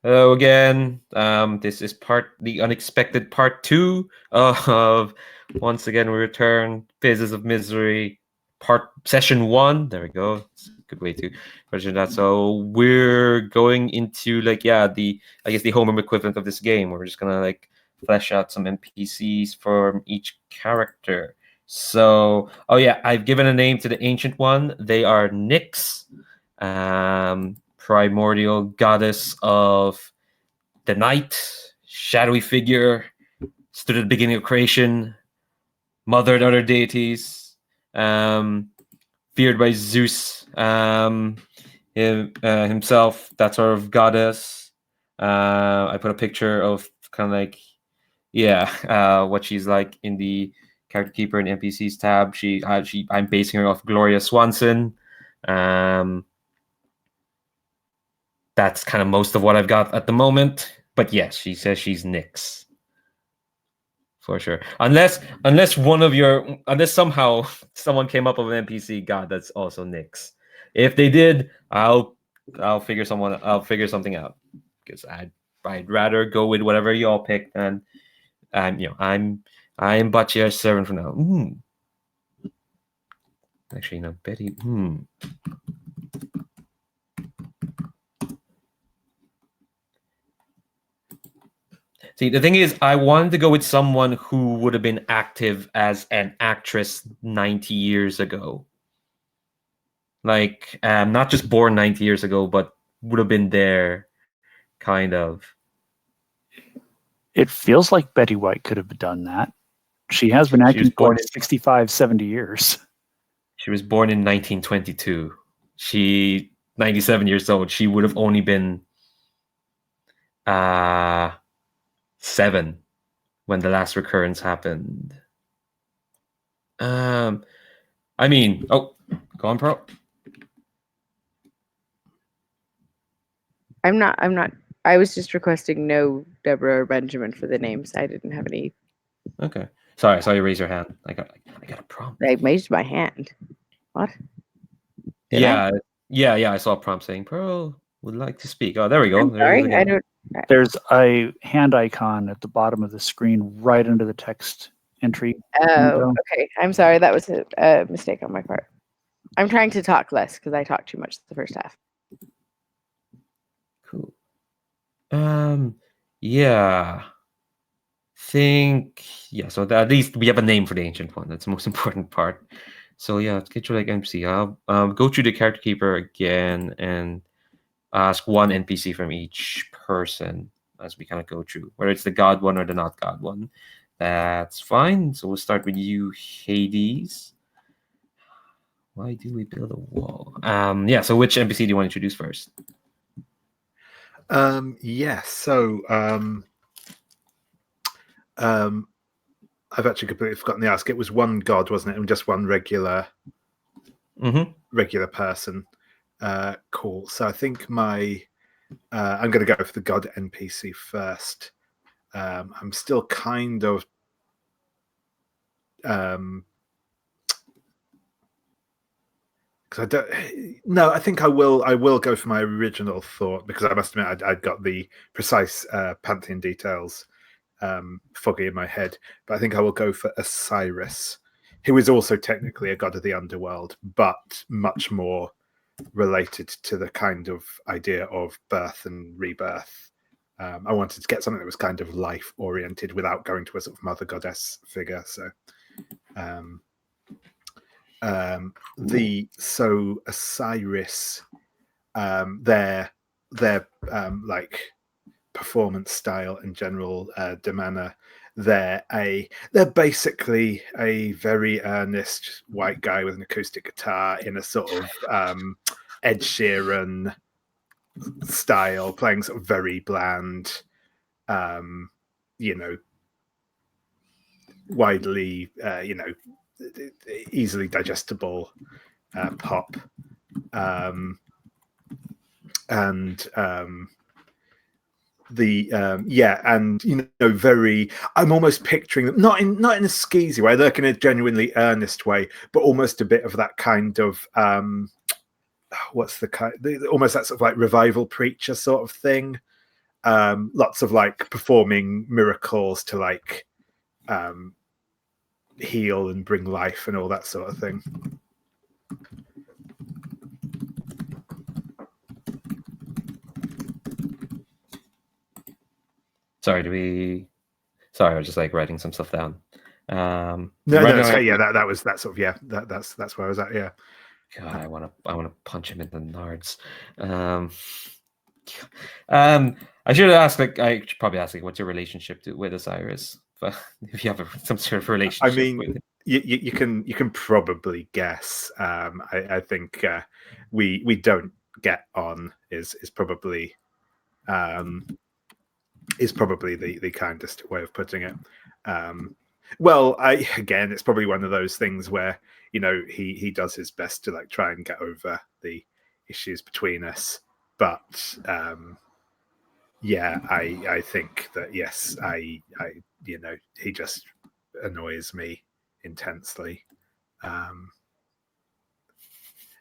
Hello again. This is the unexpected part 2 of once again we return Phases of Misery session 1. There we go. It's a good way to version that. So we're going into the home equivalent of this game. We're just gonna flesh out some NPCs from each character. So I've given a name to the ancient one. They are Nyx. Primordial goddess of the night, shadowy figure, stood at the beginning of creation, mothered other deities, feared by Zeus himself, that sort of goddess. I put a picture of what she's like in the character keeper and NPCs tab. I'm basing her off Gloria Swanson. That's kind of most of what I've got at the moment. But yes, she says she's Nyx. For sure. Unless somehow someone came up with an NPC god that's also Nyx. If they did, I'll figure something out. Because I'd rather go with whatever y'all pick than I'm Butchia's servant for now. Actually, no, Betty. See, the thing is, I wanted to go with someone who would have been active as an actress 90 years ago. Not just born 90 years ago, but would have been there, kind of. It feels like Betty White could have done that. She has been acting for 65, 70 years. She was born in 1922. She 97 years old. She would have only been 7 when the last recurrence happened. Go on, Pro. I'm not. I was just requesting no Deborah or Benjamin for the names. I didn't have any. Okay. Sorry, I saw you raise your hand. I got a prompt. I raised my hand. What? Yeah, I saw a prompt saying Pearl would like to speak. Oh, there we go. I'm sorry, I don't. There's a hand icon at the bottom of the screen, right under the text entry. Oh, okay. I'm sorry. That was a mistake on my part. I'm trying to talk less because I talked too much the first half. Cool. Yeah. So at least we have a name for the ancient one. That's the most important part. So yeah, let's get your NPC. I'll go through the character keeper again and ask one NPC from each person as we kind of go through, whether it's the god one or the not god one. That's fine. So we'll start with you, Hades. Why do we build a wall? So which NPC do you want to introduce first? I've actually completely forgotten the ask. It was one god, wasn't it? And just one regular person. Cool. So I think I'm going to go for the god NPC first. I'm still kind of because I think I will go for my original thought, because I must admit I'd got the precise Pantheon details foggy in my head, but I think I will go for Osiris, who is also technically a god of the underworld, but much more related to the kind of idea of birth and rebirth. I wanted to get something that was kind of life oriented without going to a sort of mother goddess figure. So Osiris, their like performance style and general demeanor, they're basically a very earnest white guy with an acoustic guitar in a sort of Ed Sheeran style, playing sort of very bland, widely easily digestible pop, very. I'm almost picturing them not in a skeezy way, like in a genuinely earnest way, but almost a bit of that kind of almost that sort of like revival preacher sort of thing. lots of like performing miracles to like heal and bring life and all that sort of thing. Sorry, I was just like writing some stuff down. No, right it's now, okay. Yeah, that's sort of, yeah, that's where I was at. Yeah. God, I want to punch him in the nards. I should ask, like, I should probably ask, like, what's your relationship with Osiris? But if you have some sort of relationship, I mean, with him. you can probably guess. I think we don't get on is probably the kindest way of putting it. Well, again, it's probably one of those things where, you know, he does his best to like try and get over the issues between us, but yeah, I think that yes, I you know, he just annoys me intensely.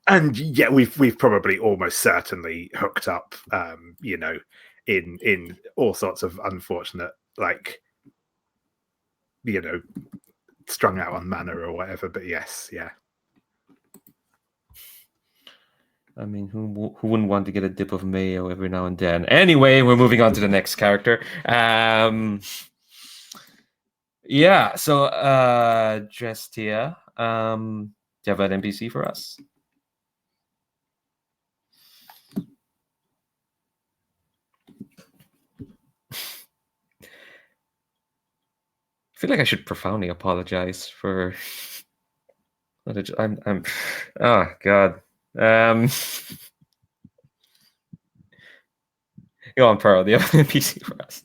And yeah, we've probably almost certainly hooked up, you know, in all sorts of unfortunate, like, you know, strung out on mana or whatever. But yes, yeah. I mean, who wouldn't want to get a dip of mayo every now and then? Anyway, we're moving on to the next character. Yeah, so Adrestia, do you have an NPC for us? I feel like I should profoundly apologize for. I'm. Oh God. Go on, Pearl. Do you have an NPC for us?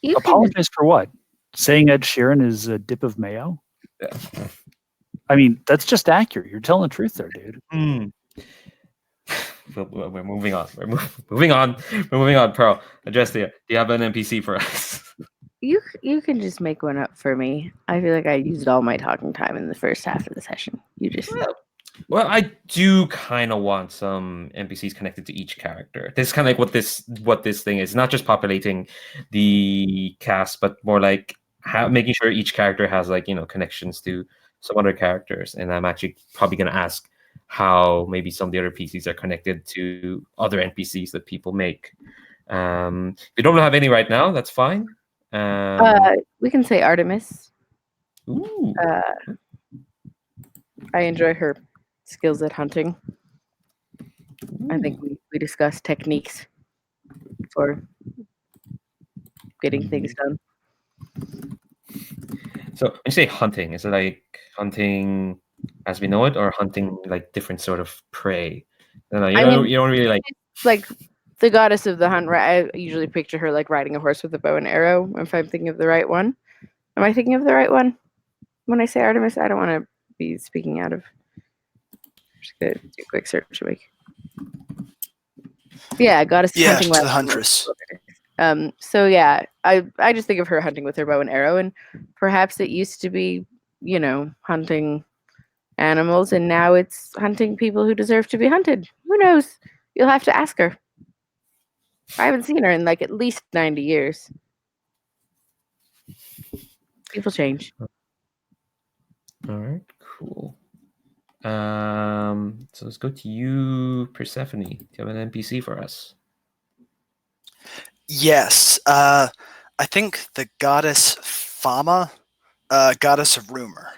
You can Apologize for what? Saying Ed Sheeran is a dip of mayo? Yeah. I mean, that's just accurate. You're telling the truth there, dude. We're moving on. We're moving on. We're moving on. Pearl, Adrestia, do you have an NPC for us? You can just make one up for me. I feel like I used all my talking time in the first half of the session. You just Well, I do kind of want some NPCs connected to each character. This is kind of like what this thing is. Not just populating the cast, but more like making sure each character has, like, you know, connections to some other characters. And I'm actually probably going to ask how maybe some of the other PCs are connected to other NPCs that people make. If you don't have any right now, that's fine. we can say Artemis. Ooh. I enjoy her skills at hunting. I think we discussed techniques for getting things done. So when you say hunting, is it like hunting as we know it, or hunting like different sort of prey? I don't know. You don't really like the goddess of the hunt. I usually picture her like riding a horse with a bow and arrow. If I'm thinking of the right one, am I thinking of the right one? When I say Artemis, I don't want to be speaking out of. Just gonna do a quick search to make. Yeah, goddess of hunting. Yeah, the huntress. So yeah, I just think of her hunting with her bow and arrow, and perhaps it used to be, you know, hunting animals, and now it's hunting people who deserve to be hunted. Who knows? You'll have to ask her. I haven't seen her in like at least 90 years. People change. All right, cool. So let's go to you, Persephone. Do you have an NPC for us? Yes. I think the goddess Fama, goddess of rumor.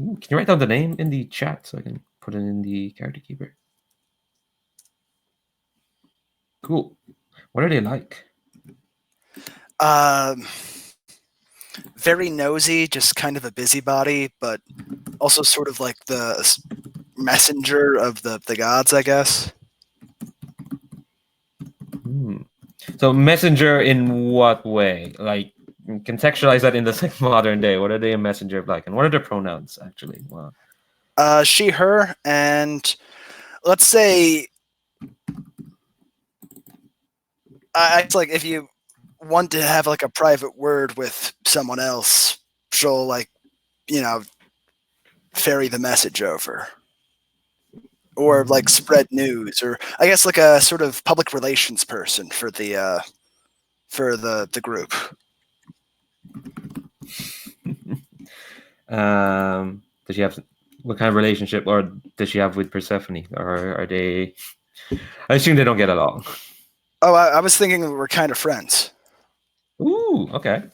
Ooh, can you write down the name in the chat so I can put it in the character keeper? Cool. What are they like? Very nosy, just kind of a busybody, but also sort of like the messenger of the gods, I guess. So messenger in what way? Like, contextualize that in the modern day. What are they a messenger of, like, and what are their pronouns actually? Wow. She, her, and let's say it's like if you want to have like a private word with someone else, she'll, like, you know, ferry the message over. or like spread news, or I guess like a sort of public relations person for the group. Does she have what kind of relationship, or does she have with Persephone, or are they? I assume they don't get along. Oh, I was thinking we're kind of friends. Ooh, okay.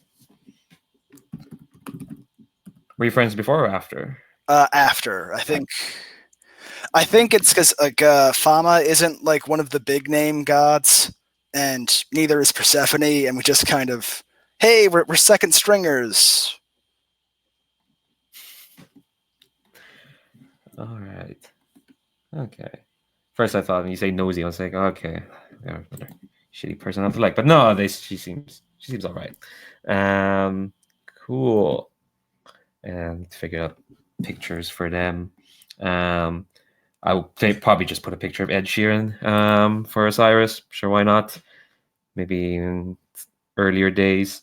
Were you friends before or after? After, I think it's because like Fama isn't like one of the big name gods, and neither is Persephone, and we just kind of, hey, we're second stringers. All right. Okay. First, I thought when you say nosy, I was like, okay, they're another shitty person I have to like. But no, she seems all right. Cool. And figure out pictures for them. I would probably just put a picture of Ed Sheeran for Osiris. Sure, why not? Maybe in earlier days.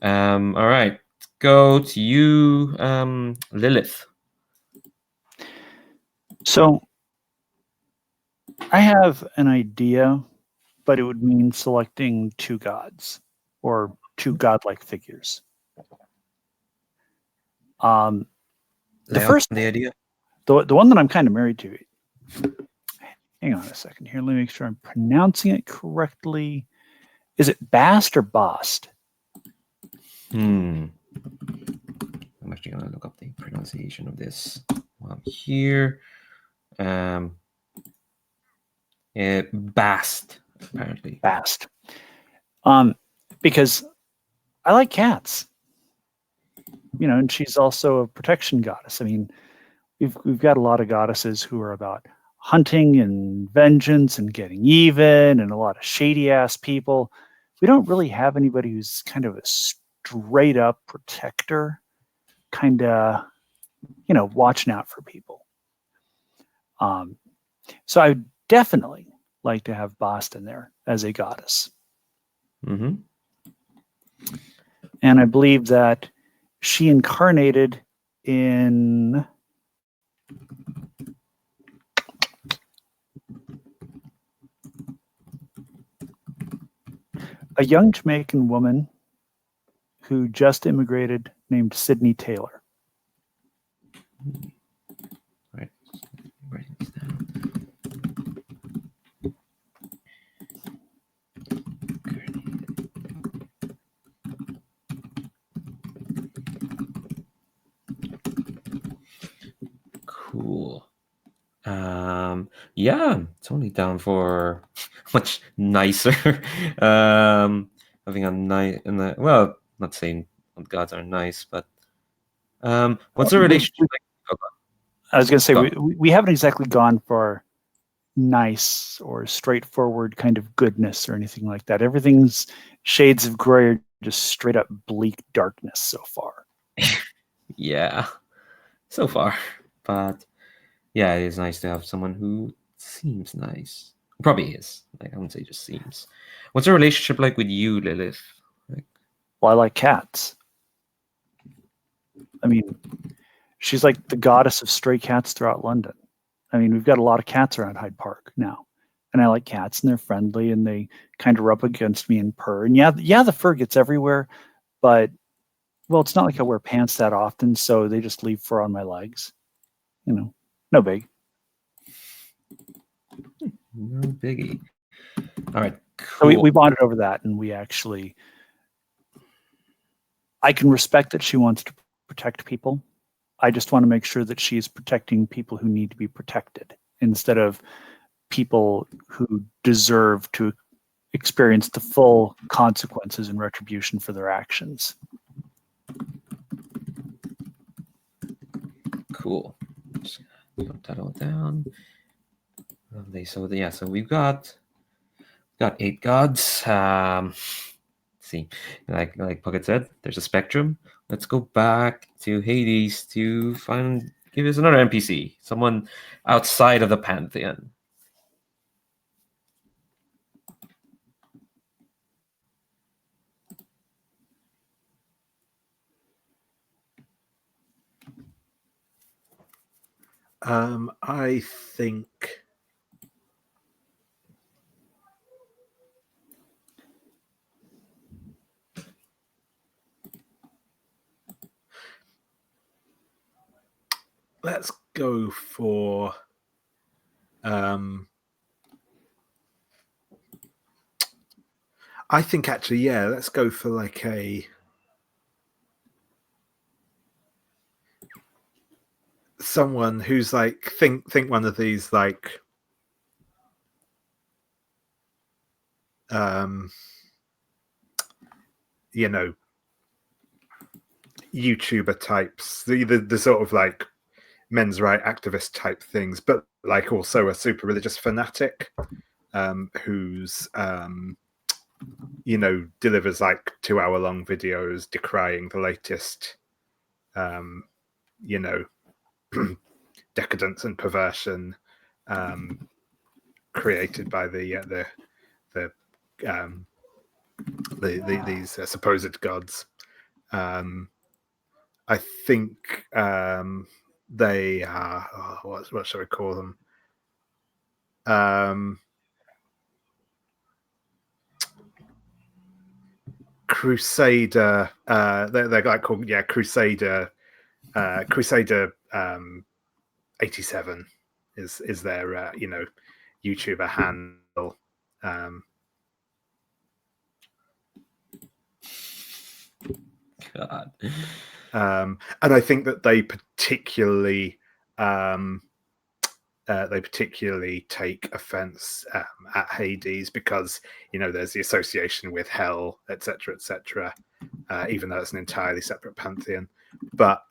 All right. Go to you, Lilith. So I have an idea, but it would mean selecting two gods or two godlike figures. The first, the idea. the one that I'm kind of married to. Hang on a second here. Let me make sure I'm pronouncing it correctly. Is it Bast or Bast? I'm actually going to look up the pronunciation of this one here. Bast, apparently. Bast. Because I like cats. You know, and she's also a protection goddess. I mean, we've got a lot of goddesses who are about hunting and vengeance and getting even, and a lot of shady ass people. We don't really have anybody who's kind of a straight up protector, kind of, you know, watching out for people. So I would definitely like to have Boston there as a goddess. Mm-hmm. And I believe that she incarnated in a young Jamaican woman who just immigrated named Sydney Taylor. Right. Writing this down. Cool. Yeah, totally down for much nicer. Having a nice, well, not saying gods are nice, but what's the relationship like? I was going to say, we haven't exactly gone for nice or straightforward kind of goodness or anything like that. Everything's shades of gray or just straight up bleak darkness so far. Yeah, so far. But yeah, it is nice to have someone who seems nice. Probably is. Like, I wouldn't say just seems. What's the relationship like with you, Lilith? Well, I like cats. I mean, she's like the goddess of stray cats throughout London. I mean, we've got a lot of cats around Hyde Park now. And I like cats, and they're friendly, and they kind of rub against me and purr. And yeah, the fur gets everywhere, but, well, it's not like I wear pants that often, so they just leave fur on my legs. You know, no big. No biggie. All right, cool. So we bonded over that, and we actually, I can respect that she wants to protect people. I just want to make sure that she's protecting people who need to be protected instead of people who deserve to experience the full consequences and retribution for their actions. Cool. Just note that all down. Lovely. So yeah, so we've got 8 gods. See, like Puckett said, there's a spectrum. Let's go back to Hades to give us another NPC, someone outside of the Pantheon. I think let's go for I think actually, yeah, let's go for like someone who's like think one of these like you know, YouTuber types, the sort of like men's right activist type things, but like also a super religious fanatic who's you know, delivers like 2-hour long videos decrying the latest you know, decadence and perversion created by these supposed gods. I think they are what shall we call them? Crusader. They're like called Crusader. Crusader 87 is their you know, YouTuber handle. God. And I think that they particularly take offense at Hades because, you know, there's the association with hell, etc., etc. Even though it's an entirely separate pantheon, but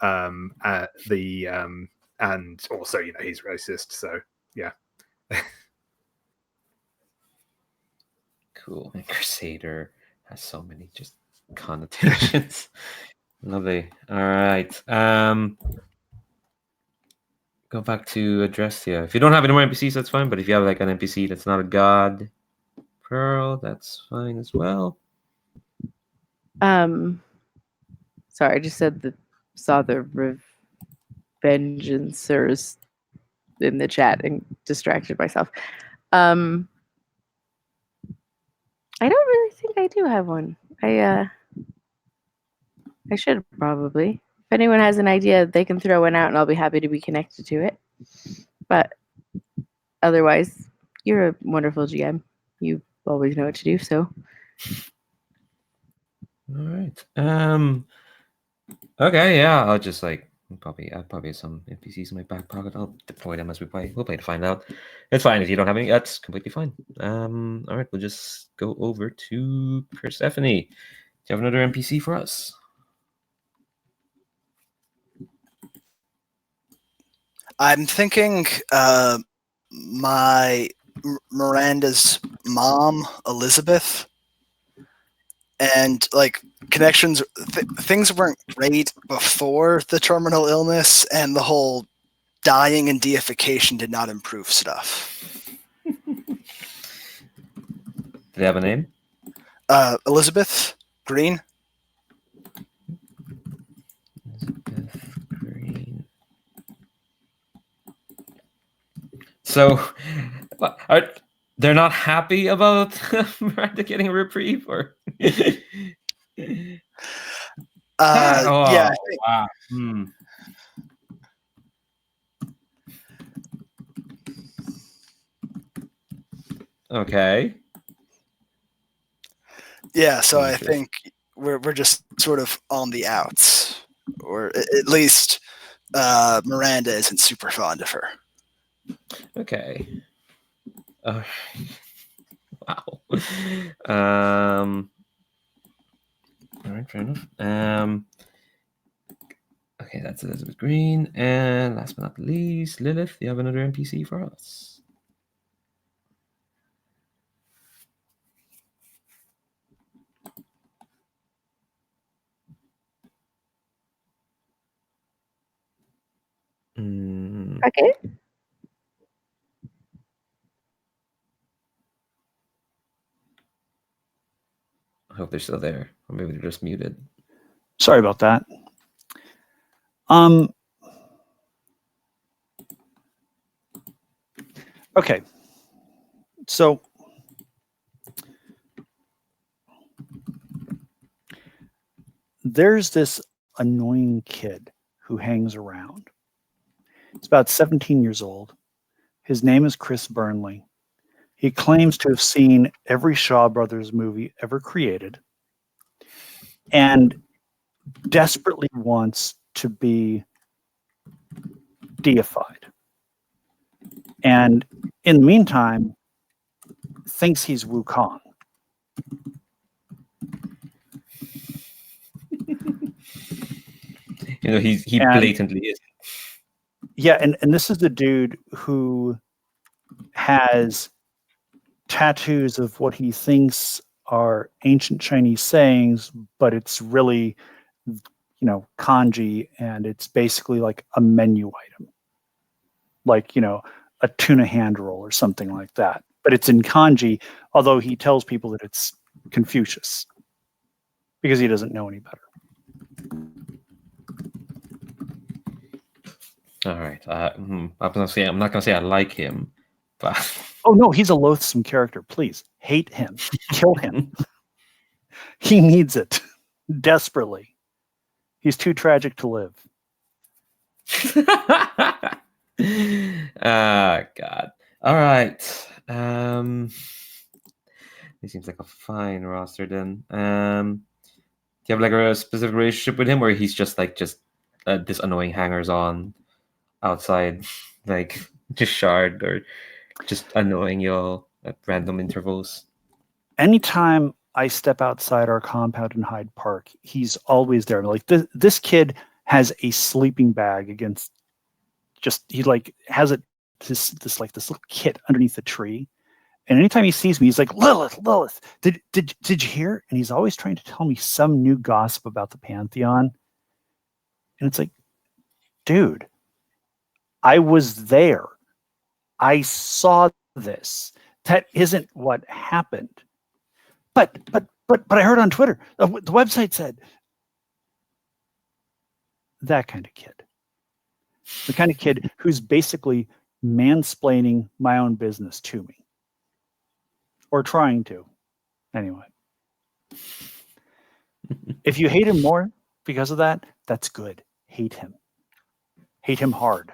and also, you know, he's racist, so yeah. Cool. And Crusader has so many just connotations. Lovely. All right. Go back to Adrestia. If you don't have any more NPCs, that's fine. But if you have like an NPC that's not a god pearl, that's fine as well. Sorry, I just saw the revengeancers in the chat and distracted myself. I don't really think I do have one. I should probably. If anyone has an idea, they can throw one out, and I'll be happy to be connected to it. But otherwise, you're a wonderful GM. You always know what to do. So, All right. Okay. Yeah. I'll just like probably have some NPCs in my back pocket. I'll deploy them as we play. We'll play to find out. It's fine if you don't have any. That's completely fine. All right. We'll just go over to Persephone. Do you have another NPC for us? I'm thinking Miranda's mom, Elizabeth, and like connections. Things weren't great before the terminal illness, and the whole dying and deification did not improve stuff. Do they have a name? Elizabeth Green. Elizabeth Green. So, they're not happy about Miranda getting a reprieve, or? Yeah. Wow. Okay. Yeah, so I think we're just sort of on the outs, or at least Miranda isn't super fond of her. Okay. Wow. All right, fair enough. Okay, that's Elizabeth Green, and last but not least, Lilith. Do you have another NPC for us? okay. I hope they're still there, or maybe they're just muted. Sorry about that. Okay. So there's this annoying kid who hangs around. He's about 17 years old. His name is Chris Burnley. He claims to have seen every Shaw Brothers movie ever created and desperately wants to be deified. And in the meantime, thinks he's Wukong. He And- blatantly is. Yeah, and this is the dude who has tattoos of what he thinks are ancient Chinese sayings, but it's really, kanji, and it's basically like a menu item, like, a tuna hand roll or something like that. But it's in kanji, although he tells people that it's Confucius because he doesn't know any better. All right. I'm not gonna say I like him, but Oh no, he's a loathsome character. Please hate him, kill him. He needs it desperately. He's too tragic to live. God. All right. He seems like a fine roster then. Do you have like a specific relationship with him, or he's just this annoying hangers on outside, like just shard or just annoying y'all at random intervals? Anytime I step outside our compound in Hyde Park, he's always there. Like this kid has a sleeping bag against. He like has it this little kit underneath the tree, and anytime he sees me, he's like, Lilith, did you hear? And he's always trying to tell me some new gossip about the Pantheon, and it's like, dude, I was there. I saw this. That isn't what happened. But I heard on Twitter, the website said, that kind of kid. The kind of kid who's basically mansplaining my own business to me. Or trying to. Anyway. If you hate him more because of that, that's good. Hate him. Hate him hard.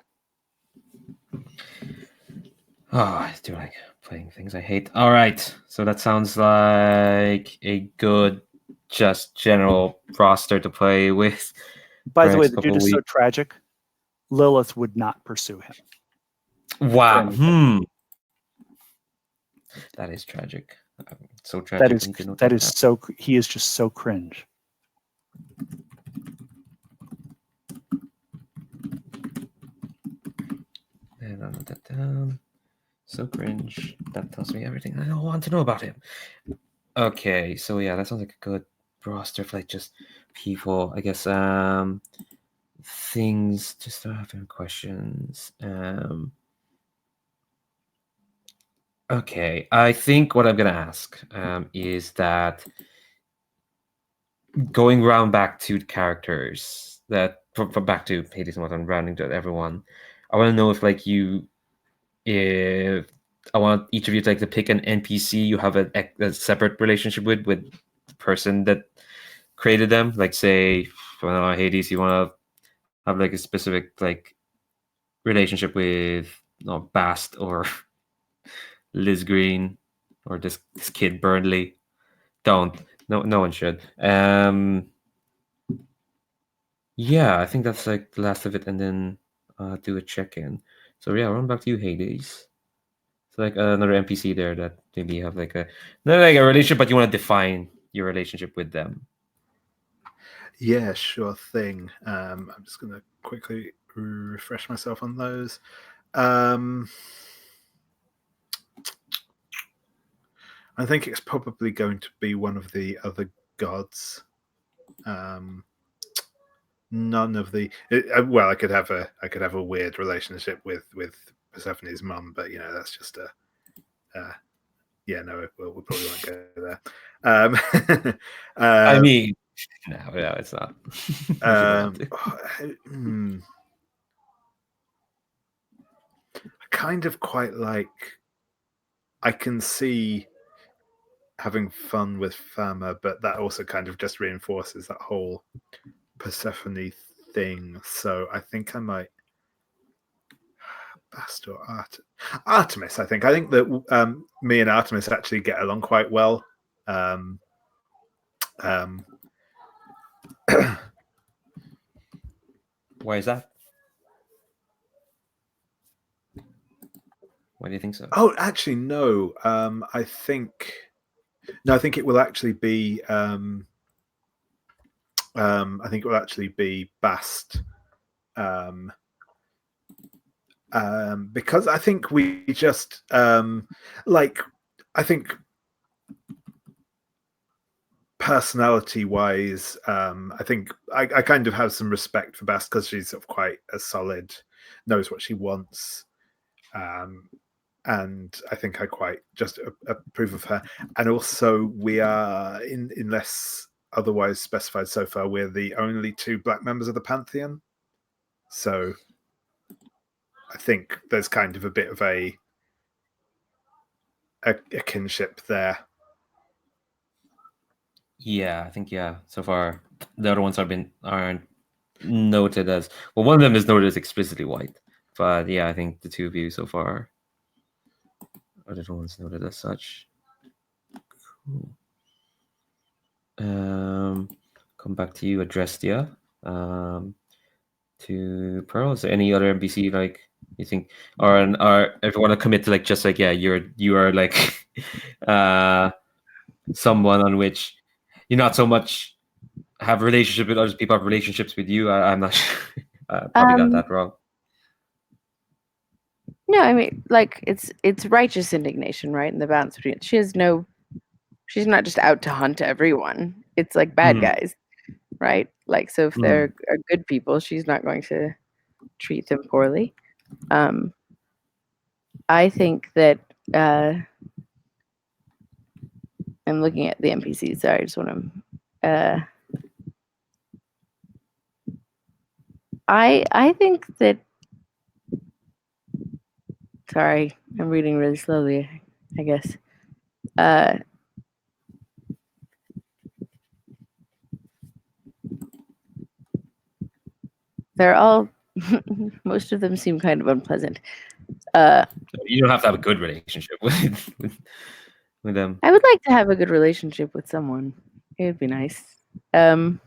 Oh, I do like playing things I hate. All right. So that sounds like a good, just general roster to play with. By for the way, next the dude couple is so weeks. tragic, Lilith would not pursue him. Wow. anything. That is tragic. So tragic. That is so, he is just so cringe. And I'll note that down. So cringe. That tells me everything I don't want to know about him. Okay, so yeah, that sounds like a good roster for like just people. I guess things to start having questions. Okay, I think what I'm gonna ask is that going round back to the characters that from back to Hades and what I'm rounding to everyone. I want to know if I want each of you to pick an NPC you have a separate relationship with the person that created them. Like say, I don't know, Hades, you want to have like a specific relationship with Bast or Liz Green or this kid Burnley. Don't. No one should. Yeah, I think that's like the last of it, and then do a check-in. So yeah, run back to you, Hades. It's like another NPC there that maybe you have not like a relationship, but you want to define your relationship with them. Yeah, sure thing. I'm just going to quickly refresh myself on those. I think it's probably going to be one of the other gods. None of the well, I could have a weird relationship with Persephone's mum, but that's just a yeah, no, we probably won't go there. I mean, no, it's not. kind of quite like. I can see having fun with Fama, but that also kind of just reinforces that whole Persephone thing. So I think I might Bast or Artemis. I think that me and Artemis actually get along quite well. Why is that? Why do you think so? Oh, actually, no. I think it will actually be. I think it will actually be Bast. Because I think we just I think personality-wise, I think I kind of have some respect for Bast because she's sort of quite a solid, knows what she wants. And I think I quite just approve of her. And also, we are, unless otherwise specified so far, we're the only 2 black members of the Pantheon. So I think there's kind of a bit of a kinship there. Yeah, I think so far the other ones aren't noted as well. One of them is noted as explicitly white, but yeah, I think the 2 of you so far are the ones noted as such. Cool. Come back to you, Adrestia. To Pearl, is there any other NPC like you think, or if you want to commit to like just like you are like someone on which you not so much have a relationship with other people, have relationships with you? I'm not sure. Probably got that wrong. No, I mean, like it's righteous indignation, right? And the balance between she's not just out to hunt everyone. It's like bad guys, right? Like, so if they're are good people, she's not going to treat them poorly. I think that I'm looking at the NPCs. Sorry, I just want to. I think that. Sorry, I'm reading really slowly, I guess. They're all, most of them seem kind of unpleasant. You don't have to have a good relationship with them. I would like to have a good relationship with someone. It would be nice. Maybe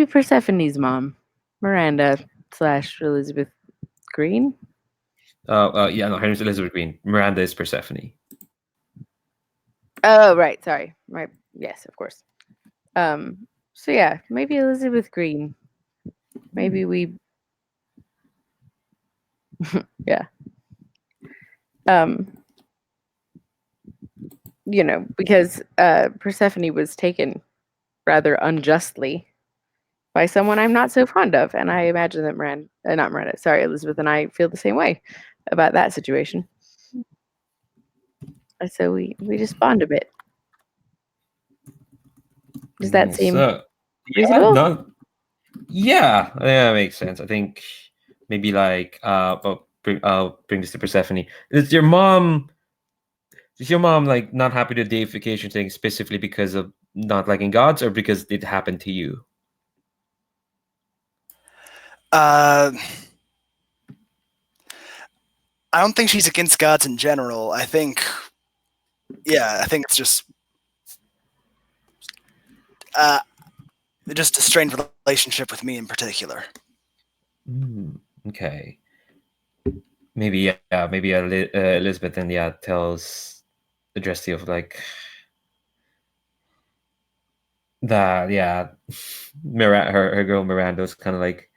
Persephone's mom, Miranda / Elizabeth Green. Yeah, no, her name's Elizabeth Green. Miranda is Persephone. Oh, right. Sorry. Right. Yes, of course. So yeah, maybe Elizabeth Green. Maybe we. Yeah. You know, because Persephone was taken rather unjustly by someone I'm not so fond of, and I imagine that Elizabeth and I feel the same way about that situation. So we just bond a bit. Does that seem reasonable? Yeah, makes sense. I think maybe like bring this to Persephone. Is your mom like not happy with the deification thing specifically because of not liking gods, or because it happened to you? I don't think she's against gods in general. I think it's just a strained relationship with me in particular. Okay. Maybe Elizabeth then tells Adrestia of like that her girl Miranda's kind of like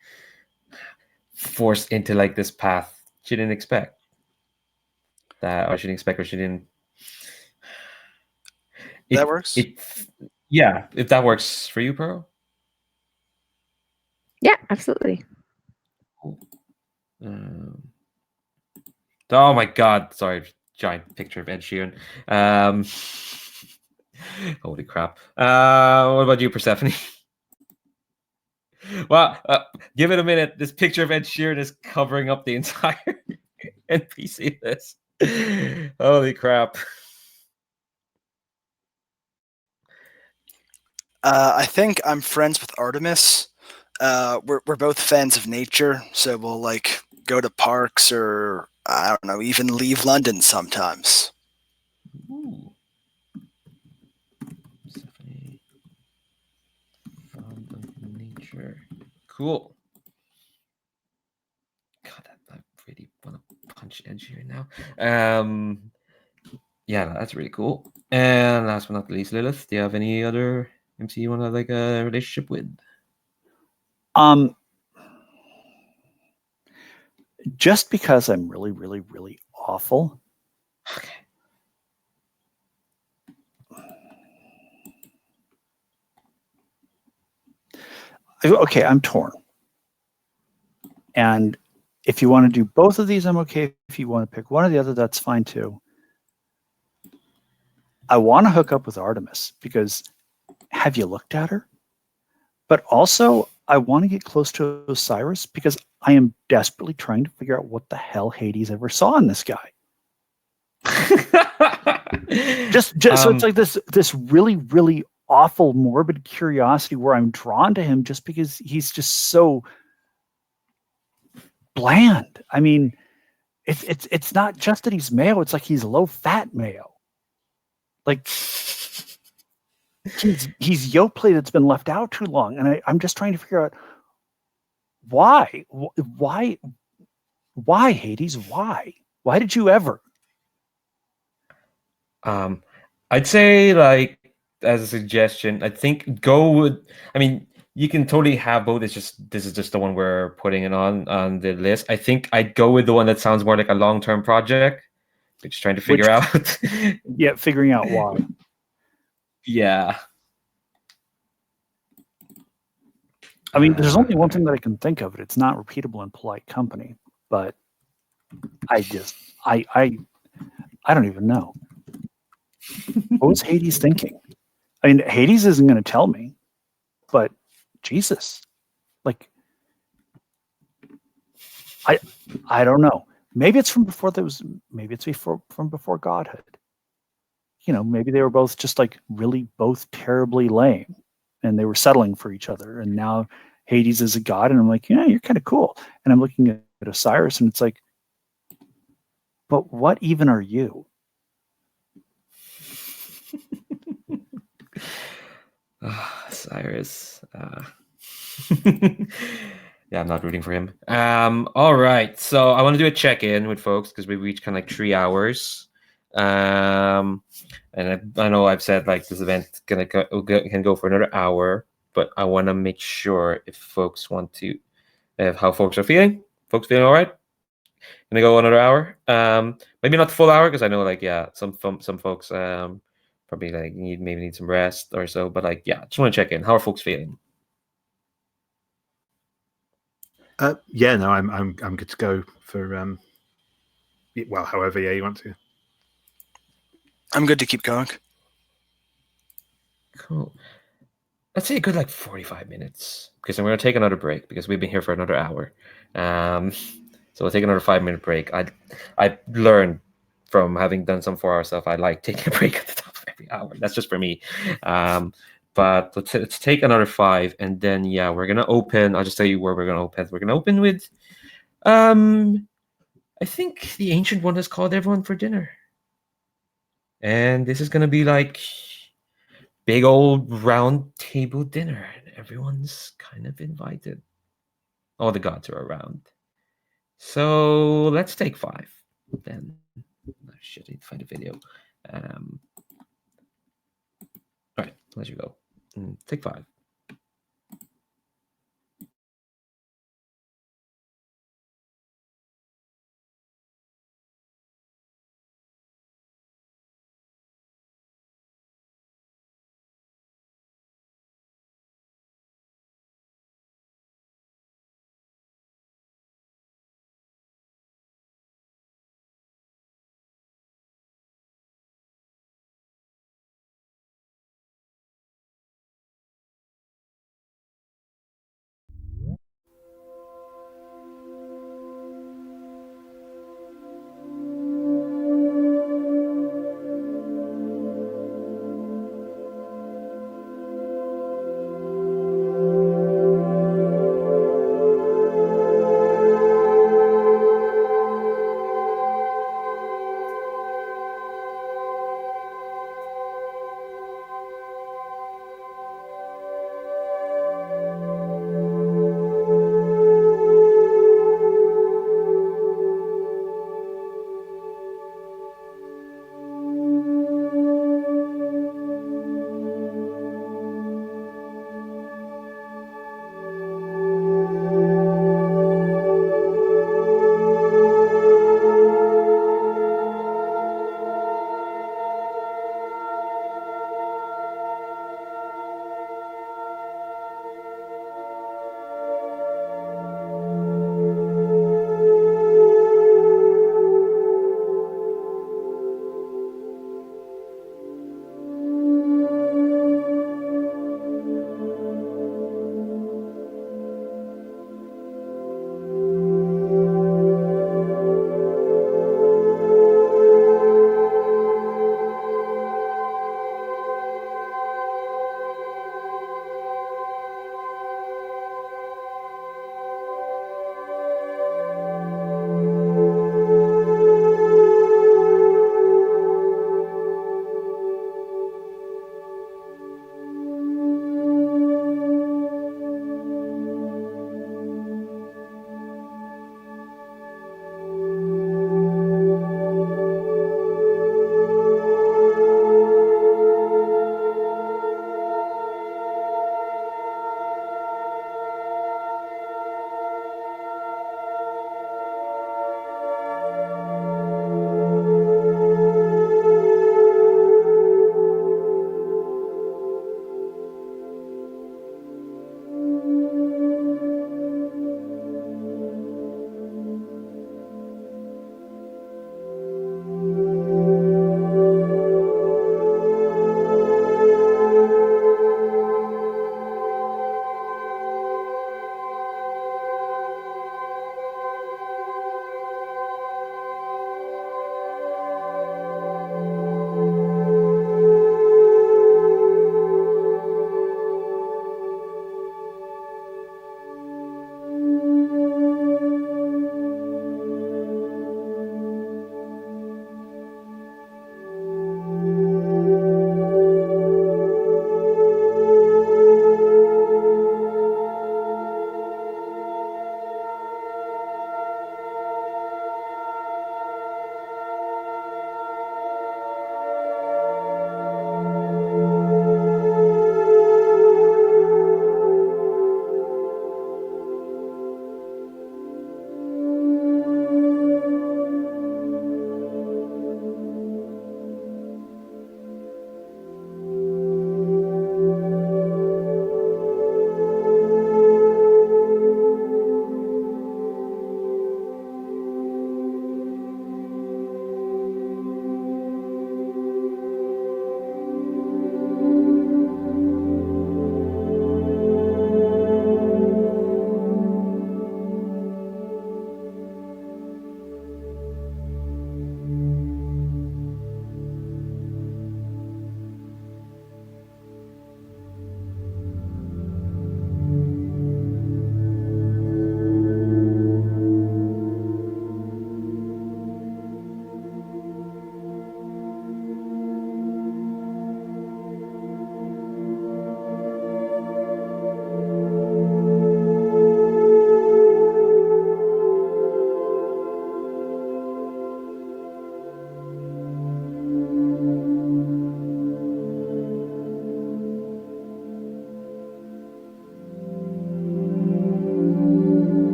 forced into like this path she didn't expect. That, or she didn't expect, or she didn't. That works. Yeah, if that works for you, Pearl. Yeah, absolutely. Oh my God! Sorry, giant picture of Ed Sheeran. Holy crap! What about you, Persephone? Well, give it a minute. This picture of Ed Sheeran is covering up the entire NPC list. Holy crap. I think I'm friends with Artemis. We're both fans of nature, so we'll like go to parks or I don't know, even leave London sometimes. Ooh. Stephanie, fond of nature. Cool. God, I really want to punch Edge here now. Yeah, that's really cool. And last but not least, Lilith, do you have any other MC you want to have like a relationship with? Just because I'm really, really, really awful. Okay. Okay, I'm torn. And if you want to do both of these, I'm okay. If you want to pick one or the other, that's fine too. I want to hook up with Artemis because have you looked at her? But also, I want to get close to Osiris because I am desperately trying to figure out what the hell Hades ever saw in this guy. just so it's like this really, really awful, morbid curiosity where I'm drawn to him just because he's just so bland. I mean, it's not just that he's mayo; it's like he's low fat mayo. Like he's yolk plate that's been left out too long, and I'm just trying to figure out why Hades, why did you ever? I'd say like as a suggestion, I think go with. I mean, you can totally have both. It's just this is just the one we're putting it on the list. I think I'd go with the one that sounds more like a long-term project. We're just trying to figure out. Yeah, figuring out why. Yeah. I mean, there's only one thing that I can think of. It's not repeatable in polite company, but I don't even know. What was Hades thinking? I mean, Hades isn't going to tell me, but Jesus, like, I don't know. Maybe it's from before there was. Maybe it's from before godhood. You know, maybe they were both just like really both terribly lame, and they were settling for each other. And now Hades is a god, and I'm like, yeah, you're kind of cool. And I'm looking at Osiris, and it's like, but what even are you? Cyrus. Yeah, I'm not rooting for him. All right. So I want to do a check-in with folks because we reached kind of like 3 hours. And I know I've said like this event can go for another hour, but I want to make sure if folks want to, how folks are feeling. Folks feeling all right? Gonna go another hour. Maybe not the full hour because I know like some folks probably like need some rest or so. But like just want to check in. How are folks feeling? Yeah, no, I'm good to go for well, however you want to. I'm good to keep going. Cool. Let's say a good like 45 minutes because I'm gonna take another break because we've been here for another hour. So we'll take another 5-minute break. I learned from having done some 4-hour stuff. I like taking a break at the top of every hour. That's just for me. But let's take another 5, and then we're gonna open. I'll just tell you where we're gonna open. We're gonna open with, I think the Ancient One has called everyone for dinner, and this is gonna be like big old round table dinner, and everyone's kind of invited. All the gods are around. So let's take 5. Then shit, I need to find a video. All right, let you go. Take 5.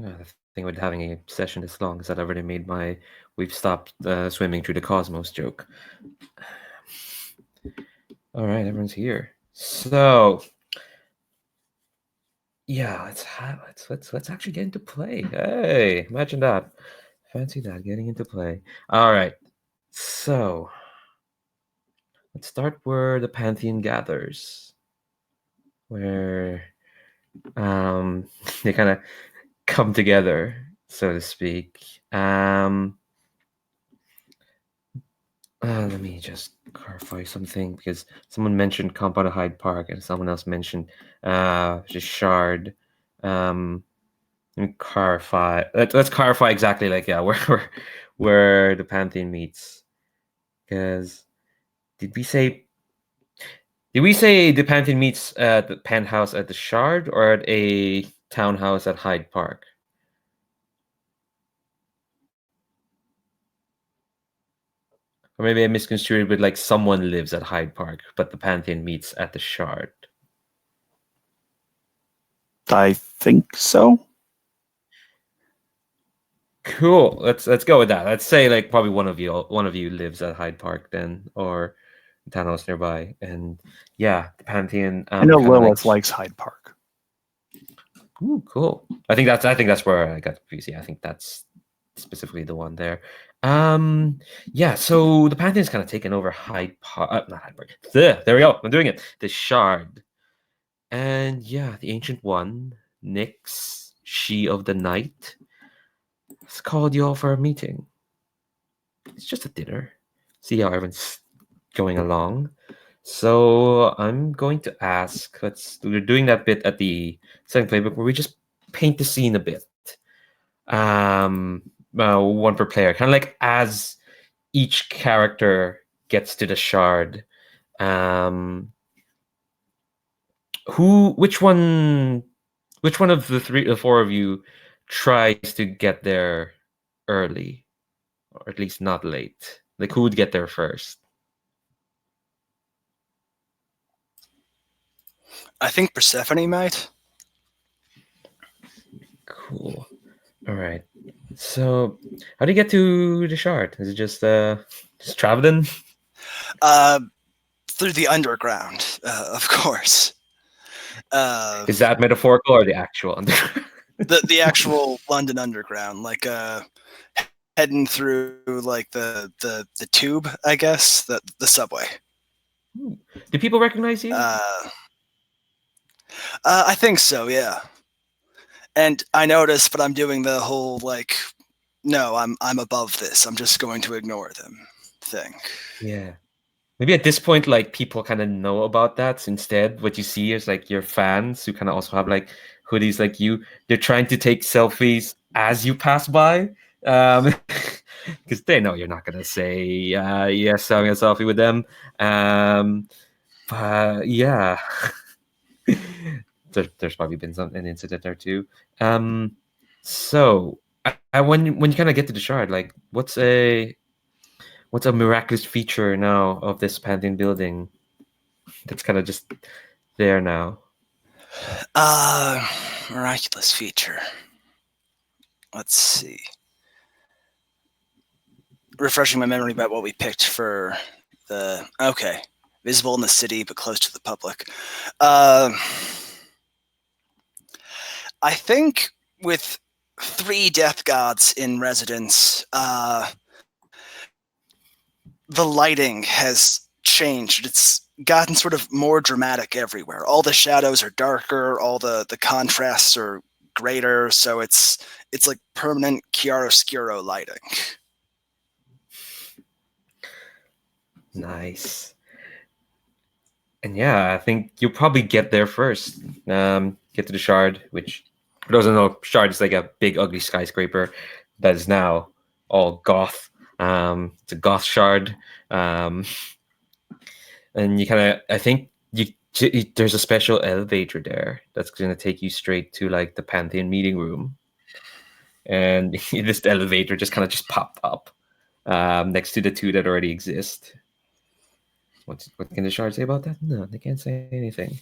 The thing with having a session this long is that I've already made my "we've stopped swimming through the cosmos" joke. All right, everyone's here. So, yeah, let's actually get into play. Hey, imagine that. Fancy that, getting into play. All right. So, let's start where the Pantheon gathers, where they kind of come together, so to speak. Let me just clarify something, because someone mentioned Compound of Hyde Park and someone else mentioned just Shard. Let me clarify. Let's clarify exactly, like, yeah, where the Pantheon meets. Because did we say the Pantheon meets at the penthouse at the Shard or at a townhouse at Hyde Park? Or maybe I misconstrued with, like, someone lives at Hyde Park, but the Pantheon meets at the Shard. I think so. Cool. Let's go with that. Let's say, like, probably one of you lives at Hyde Park then, or townhouse nearby. And yeah, the Pantheon. I know kinda Lilith likes Hyde Park. Ooh, cool. I think that's where I got confused. Yeah, I think that's specifically the one there. Yeah. So the Pantheon's kind of taken over Hyde Park. Not Hyde Park. There we go. I'm doing it. The Shard. And yeah, the Ancient One, Nyx, she of the night, has called you all for a meeting. It's just a dinner. See how everyone's going along. So I'm going to ask. We're doing that bit at the second playbook where we just paint the scene a bit. One per player, kind of like as each character gets to the Shard. Which one of the four of you tries to get there early, or at least not late? Like, who would get there first? I think Persephone might. Cool. All right. So, how do you get to the Shard? Is it just traveling? Through the underground, of course. Is that metaphorical or the actual underground? the actual London Underground, like heading through like the tube, I guess, the subway. Do people recognize you? I think so, yeah. And I noticed, but I'm doing the whole like, no, I'm above this. I'm just going to ignore them thing. Yeah. Maybe at this point, like, people kind of know about that. So instead, what you see is, like, your fans who kind of also have, like, hoodies like you. They're trying to take selfies as you pass by, because they know you're not gonna say yes, having a selfie with them. But yeah, there's probably been an incident there too. So when you kind of get to the Shard, like, what's a miraculous feature now of this Pantheon building that's kind of just there now? Miraculous feature. Let's see. Refreshing my memory about what we picked for the... Okay. Visible in the city, but close to the public. I think with 3 death gods in residence, the lighting has changed. It's gotten sort of more dramatic everywhere. All the shadows are darker, all the contrasts are greater, so it's like permanent chiaroscuro lighting. Nice. And yeah, I think you'll probably get there first. Get to the Shard, which, for those who don't know, Shard is like a big ugly skyscraper that is now all goth. It's a goth Shard. And you kind of, I think there's a special elevator there that's going to take you straight to, like, the Pantheon meeting room. And this elevator just kind of just popped up next to the 2 that already exist. What can the Shard say about that? No, they can't say anything.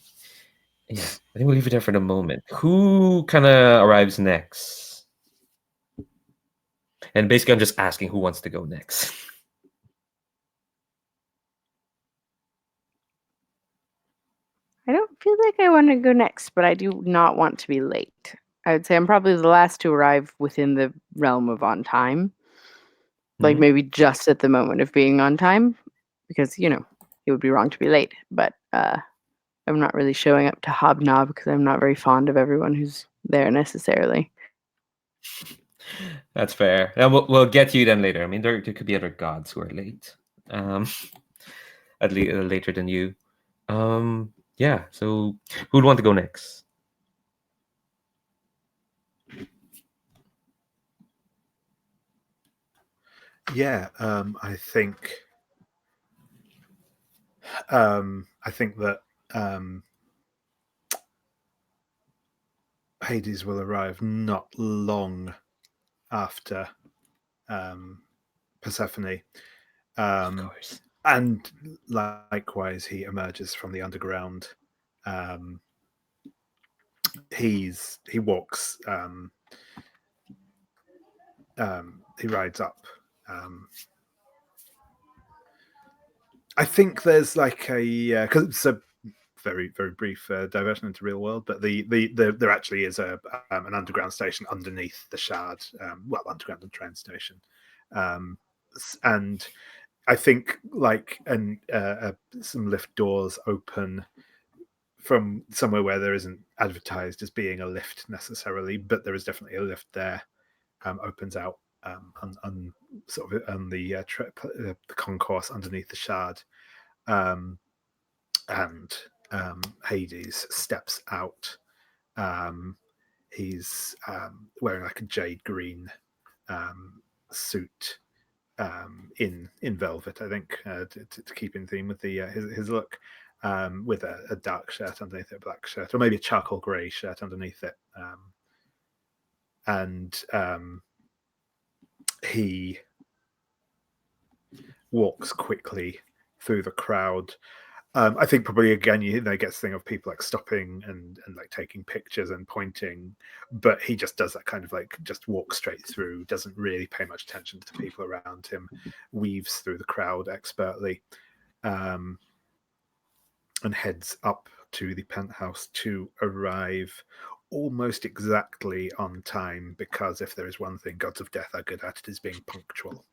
Yeah, I think we'll leave it there for the moment. Who kind of arrives next? And basically, I'm just asking who wants to go next. I don't feel like I want to go next, but I do not want to be late. I would say I'm probably the last to arrive within the realm of on time. Like Mhm. maybe just at the moment of being on time, because it would be wrong to be late. But I'm not really showing up to hobnob because I'm not very fond of everyone who's there necessarily. That's fair. And we'll get to you then later. I mean, there could be other gods who are late, at least later than you. Yeah. So who'd want to go next? Yeah, I think that Hades will arrive not long after Persephone. Of course. And likewise, he emerges from the underground. He walks. He rides up. I think there's like a because it's a very brief diversion into real world, but there actually is an underground station underneath the Shard. Underground and train station, and I think some lift doors open from somewhere where there isn't advertised as being a lift necessarily, but there is definitely a lift there. Opens out on sort of on the concourse underneath the Shard, and Hades steps out. He's wearing like a jade green suit in velvet, I think, to keep in theme with the his look, with a dark shirt underneath it, a black shirt, or maybe a charcoal grey shirt underneath it, and he walks quickly through the crowd. I think probably again gets the thing of people like stopping and like taking pictures and pointing, but he just does that kind of like just walks straight through, doesn't really pay much attention to the people around him, weaves through the crowd expertly, and heads up to the penthouse to arrive almost exactly on time, because if there is one thing gods of death are good at, it is being punctual.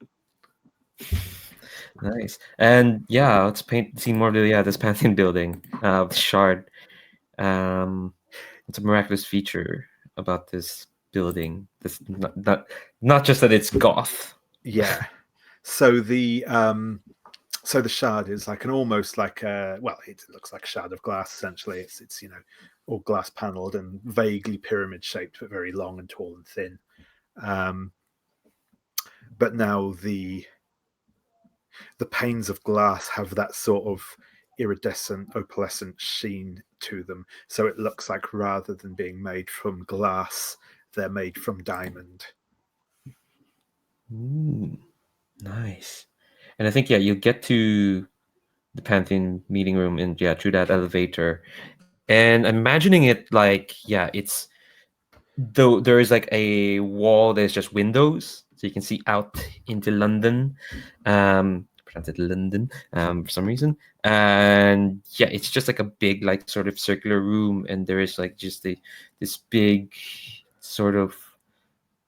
Nice. And yeah, let's see more of this Pantheon building, the Shard. It's a miraculous feature about this building. This not just that it's goth. Yeah. So the Shard is like almost like it looks like a shard of glass essentially. It's all glass paneled and vaguely pyramid shaped, but very long and tall and thin. But now the panes of glass have that sort of iridescent, opalescent sheen to them. So it looks like rather than being made from glass, they're made from diamond. Nice. And I think you get to the Pantheon meeting room and through that elevator, and imagining it like it's though there is like a wall there's just windows, so you can see out into London. Pronounced it London for some reason, and it's just like a big like sort of circular room, and there is like just this big sort of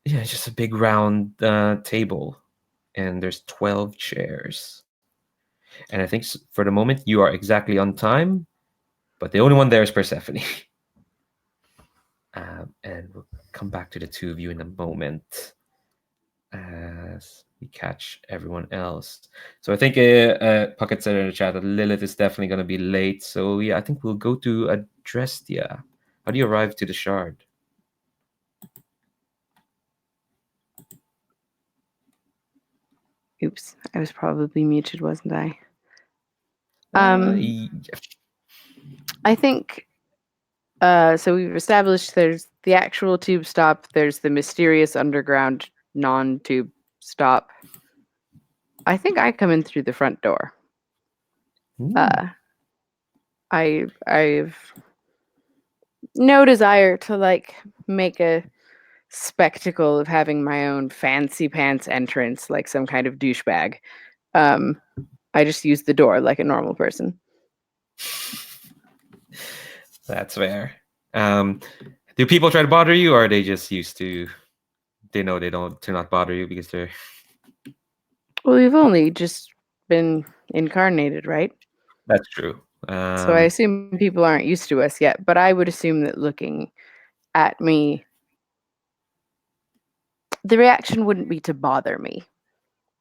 just a big round table, and there's 12 chairs. And I think for the moment you are exactly on time, but the only one there is Persephone. And we'll come back to the two of you in a moment as we catch everyone else. So I think Puckett said in the chat that Lilith is definitely going to be late. So I think we'll go to Adrestia. How do you arrive to the Shard? Oops, I was probably muted, wasn't I? I think so we've established there's the actual tube stop, there's the mysterious underground non-tube stop. I think I come in through the front door. I've no desire to like make a spectacle of having my own fancy pants entrance like some kind of douchebag. I just use the door like a normal person. That's fair. Do people try to bother you, or are they just used to? They know they don't to not bother you because they're. Well, we've only just been incarnated, right? That's true. So I assume people aren't used to us yet, but I would assume that looking at me, the reaction wouldn't be to bother me.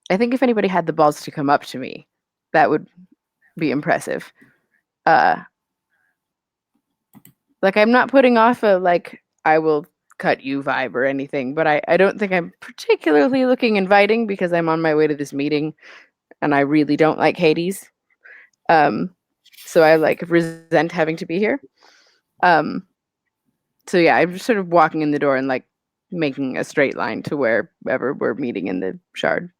I think if anybody had the balls to come up to me, that would be impressive. Like, I'm not putting off a, like, I will cut you vibe or anything, but I don't think I'm particularly looking inviting because I'm on my way to this meeting and I really don't like Hades. So I like resent having to be here. So yeah, I'm just sort of walking in the door and like making a straight line to wherever we're meeting in the shard.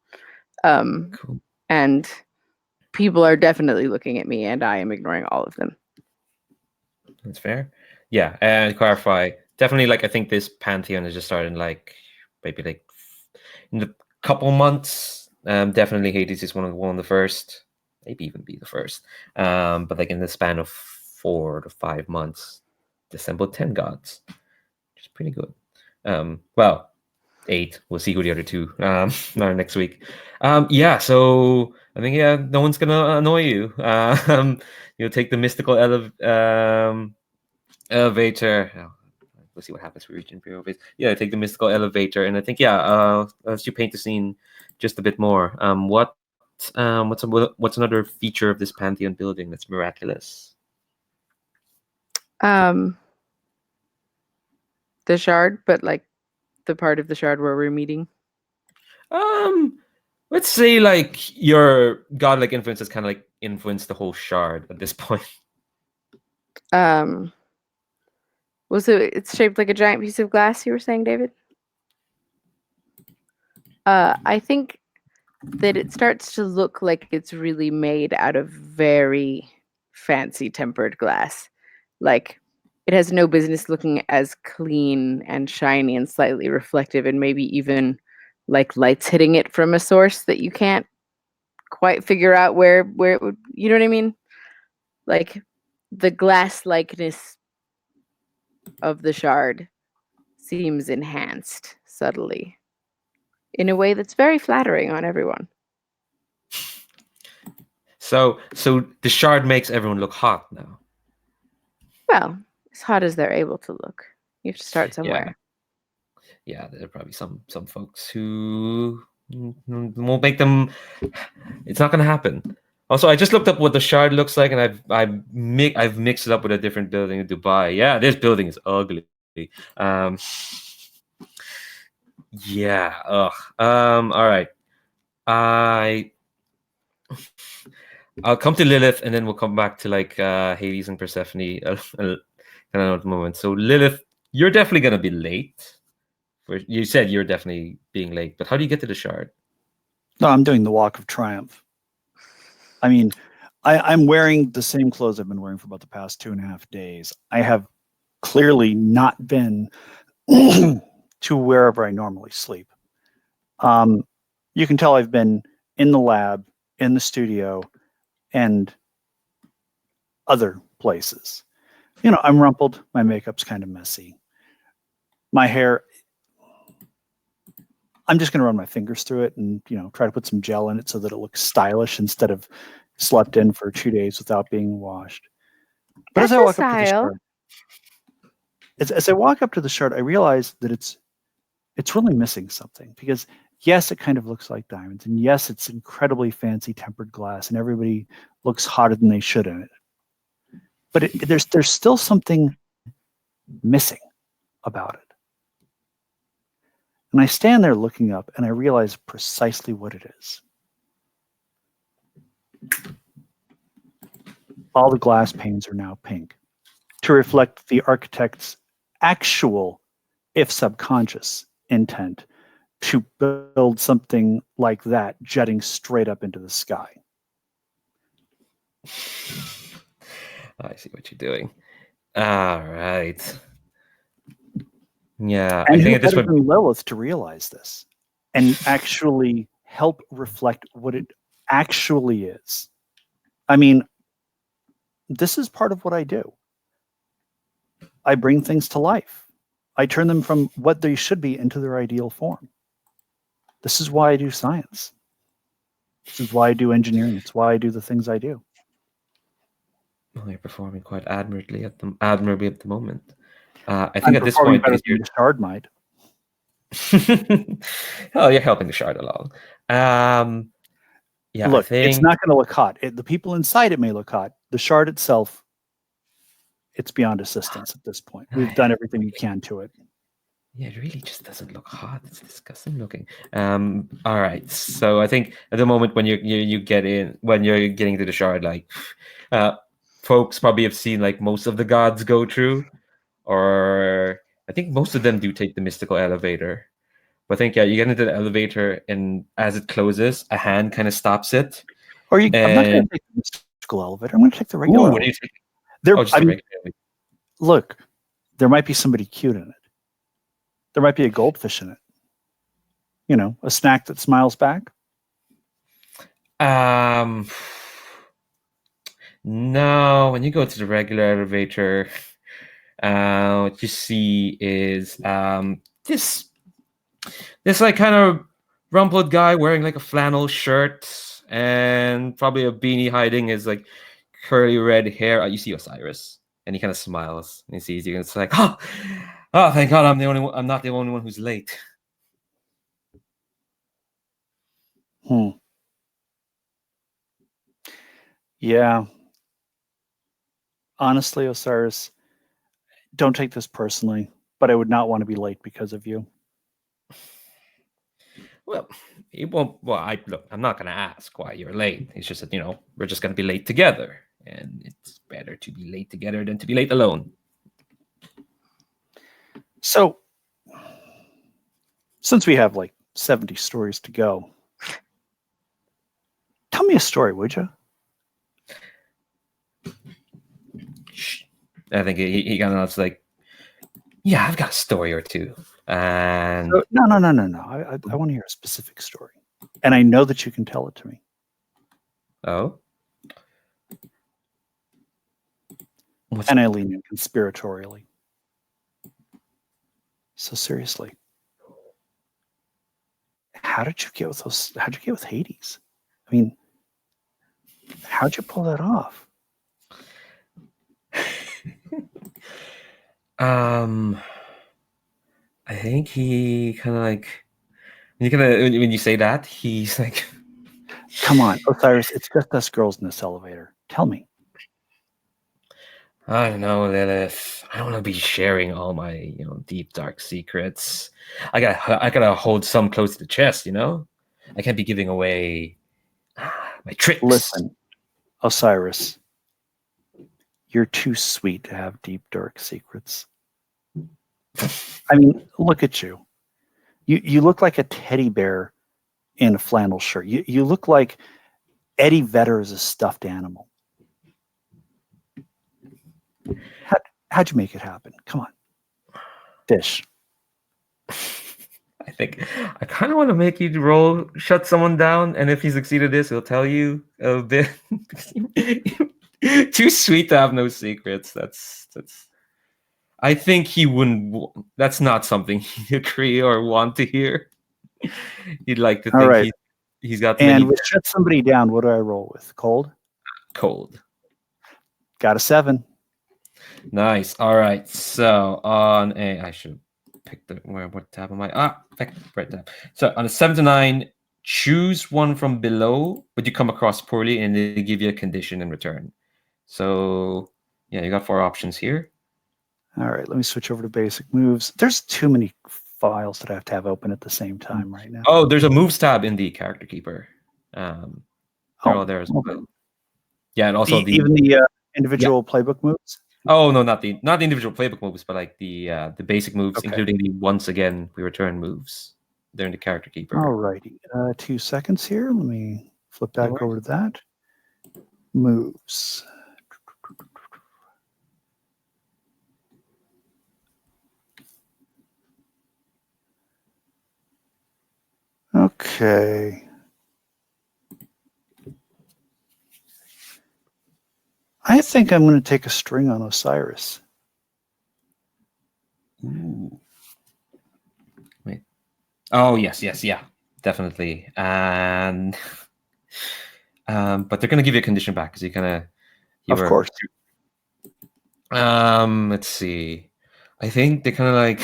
Cool. And people are definitely looking at me and I am ignoring all of them. That's fair. Yeah, and clarify. Definitely, like I think this Pantheon is just starting like maybe like in the couple months. Definitely Hades is one of the first, maybe even be the first. But like in the span of 4 to 5 months, assembled 10 gods, which is pretty good. Well, 8. We'll see who the other 2 next week. Yeah, so I think no one's gonna annoy you. You'll take the mystical elevator. Oh, we'll see what happens for reaching Imperial Base. Yeah, take the mystical elevator, and I think as you paint the scene just a bit more, what's another feature of this Pantheon building that's miraculous? The shard, but like the part of the shard where we're meeting. Let's say like your godlike influence has kind of like influenced the whole shard at this point. Well, so it's shaped like a giant piece of glass, you were saying, David? I think that it starts to look like it's really made out of very fancy tempered glass. Like, it has no business looking as clean and shiny and slightly reflective, and maybe even like lights hitting it from a source that you can't quite figure out where it would, you know what I mean? Like, the glass likeness of the shard seems enhanced subtly in a way that's very flattering on everyone. So the shard makes everyone look hot now. Well, as hot as they're able to look. You have to start somewhere. Yeah, there are probably some folks who won't make them. It's not going to happen. Also, I just looked up what the shard looks like, and I've mixed it up with a different building in Dubai. Yeah, this building is ugly. Yeah. Ugh. All right. I'll come to Lilith, and then we'll come back to like Hades and Persephone. Kind of at the moment. So Lilith, you're definitely gonna be late. You said you're definitely being late, but how do you get to the shard? No, I'm doing the Walk of Triumph. I mean, I'm wearing the same clothes I've been wearing for about the past 2.5 days. I have clearly not been to wherever I normally sleep. You can tell I've been in the lab, in the studio, and other places. You know, I'm rumpled. My makeup's kind of messy. My hair, I'm just going to run my fingers through it and, you know, try to put some gel in it so that it looks stylish instead of slept in for 2 days without being washed. But as I walk up to the shard, as I walk up to the shard, I realize that it's really missing something, because yes, it kind of looks like diamonds, and yes, it's incredibly fancy tempered glass, and everybody looks hotter than they should in it. But there's still something missing about it. And I stand there looking up, and I realize precisely what it is. All the glass panes are now pink, to reflect the architect's actual, if subconscious, intent to build something like that jutting straight up into the sky. I see what you're doing. All right. Yeah, And I who think at this better point, than Lilith to realize this and actually help reflect what it actually is? I mean, this is part of what I do. I bring things to life. I turn them from what they should be into their ideal form. This is why I do science. This is why I do engineering. It's why I do the things I do. well, you're performing quite admirably at the moment. I I'm think at this performing point, better because than the shard might. oh, you're helping the shard along. Yeah, I Look, it's think not going to look hot. The people inside it may look hot. The shard itself, it's beyond assistance at this point. We've done everything we can to it. yeah, it really just doesn't look hot. It's disgusting looking. All right. So I think at the moment when you get in, when you're getting to the shard, like folks probably have seen like most of the gods go through, or I think most of them do take the mystical elevator. But I think yeah, you get into the elevator, and as it closes, a hand kind of stops it. Or I'm not going to And take the mystical elevator. I'm going to take the ooh, regular what do you elevator. think? There, Oh, just I the mean, regular elevator. look, there might be somebody cute in it. There might be a goldfish in it. You know, a snack that smiles back. No, when you go to the regular elevator, what you see is this like kind of rumpled guy wearing like a flannel shirt and probably a beanie hiding his like curly red hair. You see Osiris, and he kind of smiles and he sees you, and it's like, oh, thank God, I'm not the only one who's late. Yeah. Honestly, Osiris, don't take this personally, but I would not want to be late because of you. Well, it won't. Well, I'm not gonna ask why you're late. It's just that we're just gonna be late together, and it's better to be late together than to be late alone. So, since we have like 70 stories to go, tell me a story, would you? I think he kind of like, yeah, I've got a story or two. And No. I want to hear a specific story, and I know that you can tell it to me. Oh, And I lean in conspiratorially. So seriously, how did you get with those? How'd you get with Hades? I mean, how'd you pull that off? I think he kind of like when you say that, he's like, Come on, Osiris, it's just us girls in this elevator. Tell me. I don't know, Lilith. I don't want to be sharing all my deep dark secrets. I gotta hold some close to the chest. I can't be giving away my tricks. Listen, Osiris, you're too sweet to have deep dark secrets. I mean, look at you. You look like a teddy bear in a flannel shirt. You look like Eddie Vedder is a stuffed animal. How'd you make it happen? Come on. Dish. I think I kind of want to make you shut someone down, and if he succeeded this, he'll tell you a bit. Too sweet to have no secrets. That's. I think he wouldn't. That's not something he'd agree or want to hear. He'd like to All think right. he's got And many with shut somebody down, what do I roll with? Cold? cold. Got a 7. Nice. All right. So on I should pick what tab am I? Right tab. So on a 7 to 9, choose one from below, but you come across poorly, and they give you a condition in return. So yeah, you got 4 options here. All right, let me switch over to basic moves. There's too many files that I have to have open at the same time right now. Oh, there's a moves tab in the character keeper. They're all there as well. Okay. Yeah, and also even the individual playbook moves. Oh no, not the individual playbook moves, but like the basic moves, Okay. including the once again we return moves. They're in the character keeper. All righty. 2 seconds here. Let me flip back No worries. over to that. Moves. Okay. I think I'm going to take a string on Osiris. Ooh. Wait. Oh yes, yeah, definitely. And but they're gonna give you a condition back because you Of were. course. Let's see. I think they kind of like.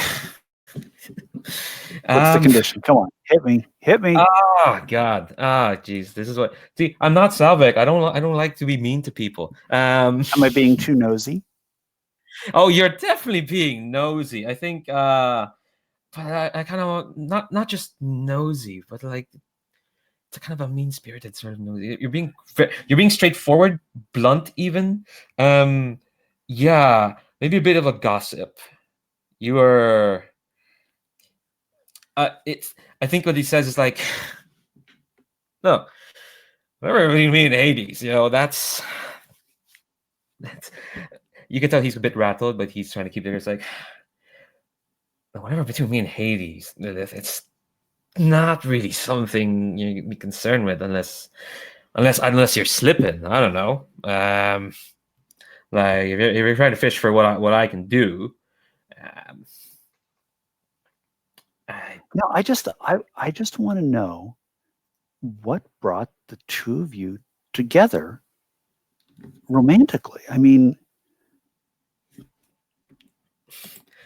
What's the condition? Come on, hit me. Hit me. Oh God. Ah, jeez. This is what. See, I'm not Salvik. I don't like to be mean to people. Am I being too nosy? Oh, you're definitely being nosy. I think. But I kind of not just nosy, but like it's a kind of a mean-spirited sort of nosy. You're being straightforward, blunt, even. Yeah, maybe a bit of a gossip. You are. It's. I think what he says is like, no, whatever you mean Hades. That's. You can tell he's a bit rattled, but he's trying to keep it. It's like, whatever between me and Hades, Lilith, it's not really something you can be concerned with unless you're slipping. I don't know. Like if you're trying to fish for what I can do. No, I just want to know what brought the two of you together romantically. I mean,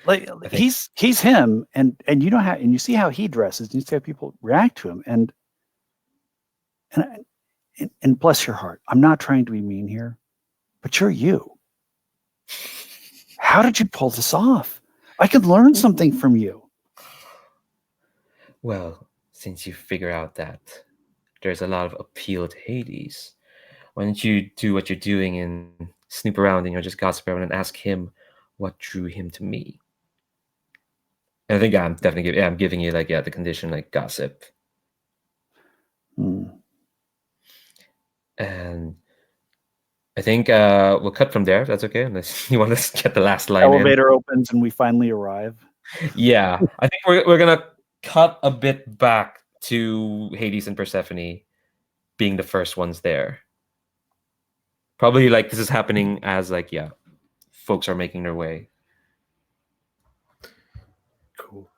like he's him, and you know how, and you see how he dresses, and you see how people react to him, and bless your heart, I'm not trying to be mean here, but you're you. How did you pull this off? I could learn something from you. Well, since you figure out that there's a lot of appeal to Hades, why don't you do what you're doing and snoop around and just gossip around and ask him what drew him to me? And I think I'm definitely I'm giving you the condition like gossip. And I think we'll cut from there. If that's okay, unless you want to get the last line. Elevator opens and we finally arrive. Yeah, I think we're gonna cut a bit back to Hades and Persephone being the first ones there. Probably this is happening as folks are making their way. Cool.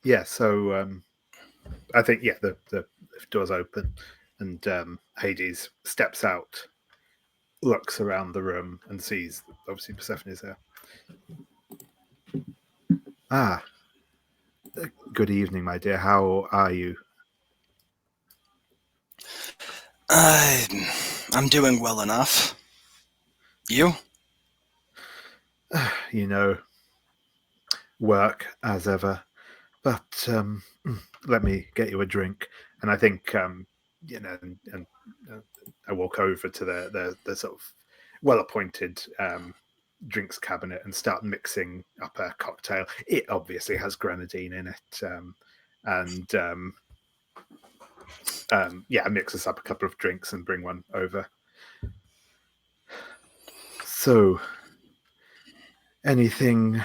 Yeah, so I think the doors open and Hades steps out, looks around the room and sees obviously Persephone's there. Ah, good evening, my dear. How are you? I'm doing well enough. You? Work as ever. But let me get you a drink. And I think, and I walk over to the sort of well-appointed drinks cabinet and start mixing up a cocktail. It obviously has grenadine in it. I mix us up a couple of drinks and bring one over. So, anything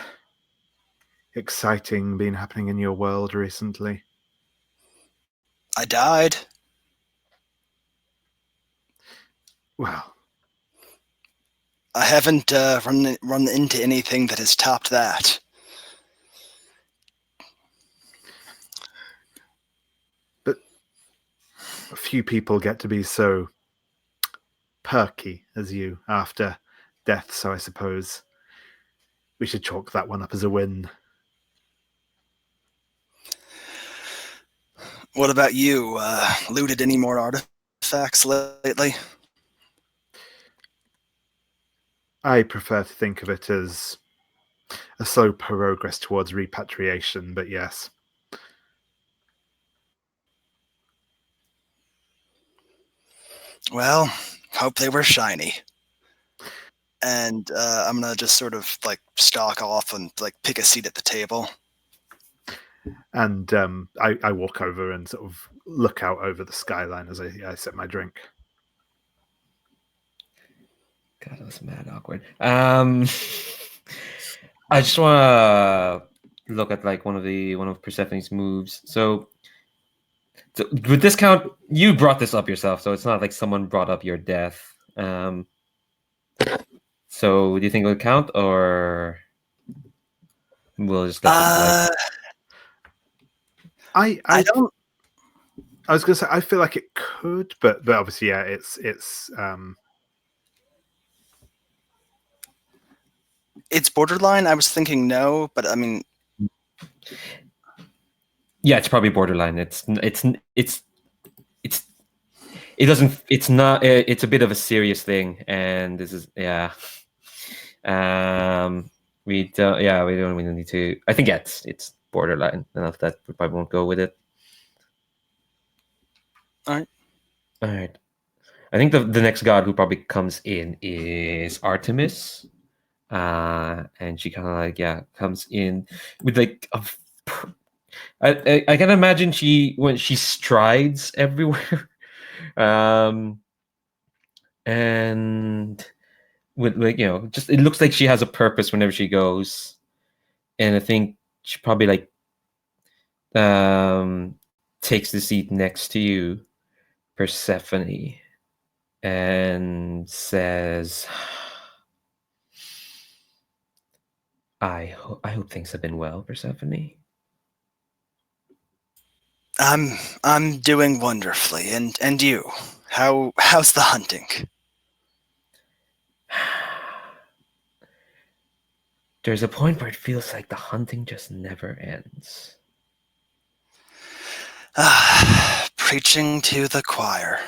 exciting been happening in your world recently? I died. Well, I haven't run into anything that has topped that. But a few people get to be so perky as you after death, so I suppose we should chalk that one up as a win. What about you? Looted any more artifacts lately? I prefer to think of it as a slow progress towards repatriation, but yes. Well, hope they were shiny. And I'm gonna just sort of stalk off and pick a seat at the table. And I walk over and sort of look out over the skyline as I sip my drink. God, that was mad awkward. I just want to look at like one of Persephone's moves. So with this count, you brought this up yourself, so it's not like someone brought up your death. So do you think it would count, or we'll just let this like? I don't. I was gonna say I feel like it could, but obviously, yeah, it's It's borderline. I was thinking no, but I mean, Yeah, it's probably borderline. It doesn't. It's not. It's a bit of a serious thing, and this is yeah. We don't. Yeah, we don't really need to. I think it's borderline enough that we probably won't go with it. All right. All right. I think the next god who probably comes in is Artemis. And she kind of like comes in with like I can imagine when she strides everywhere, and with like just it looks like she has a purpose whenever she goes, and I think she probably like takes the seat next to you, Persephone, and says, I hope things have been well, Persephone. I'm doing wonderfully, and you? How's the hunting? There's a point where it feels like the hunting just never ends. Preaching to the choir.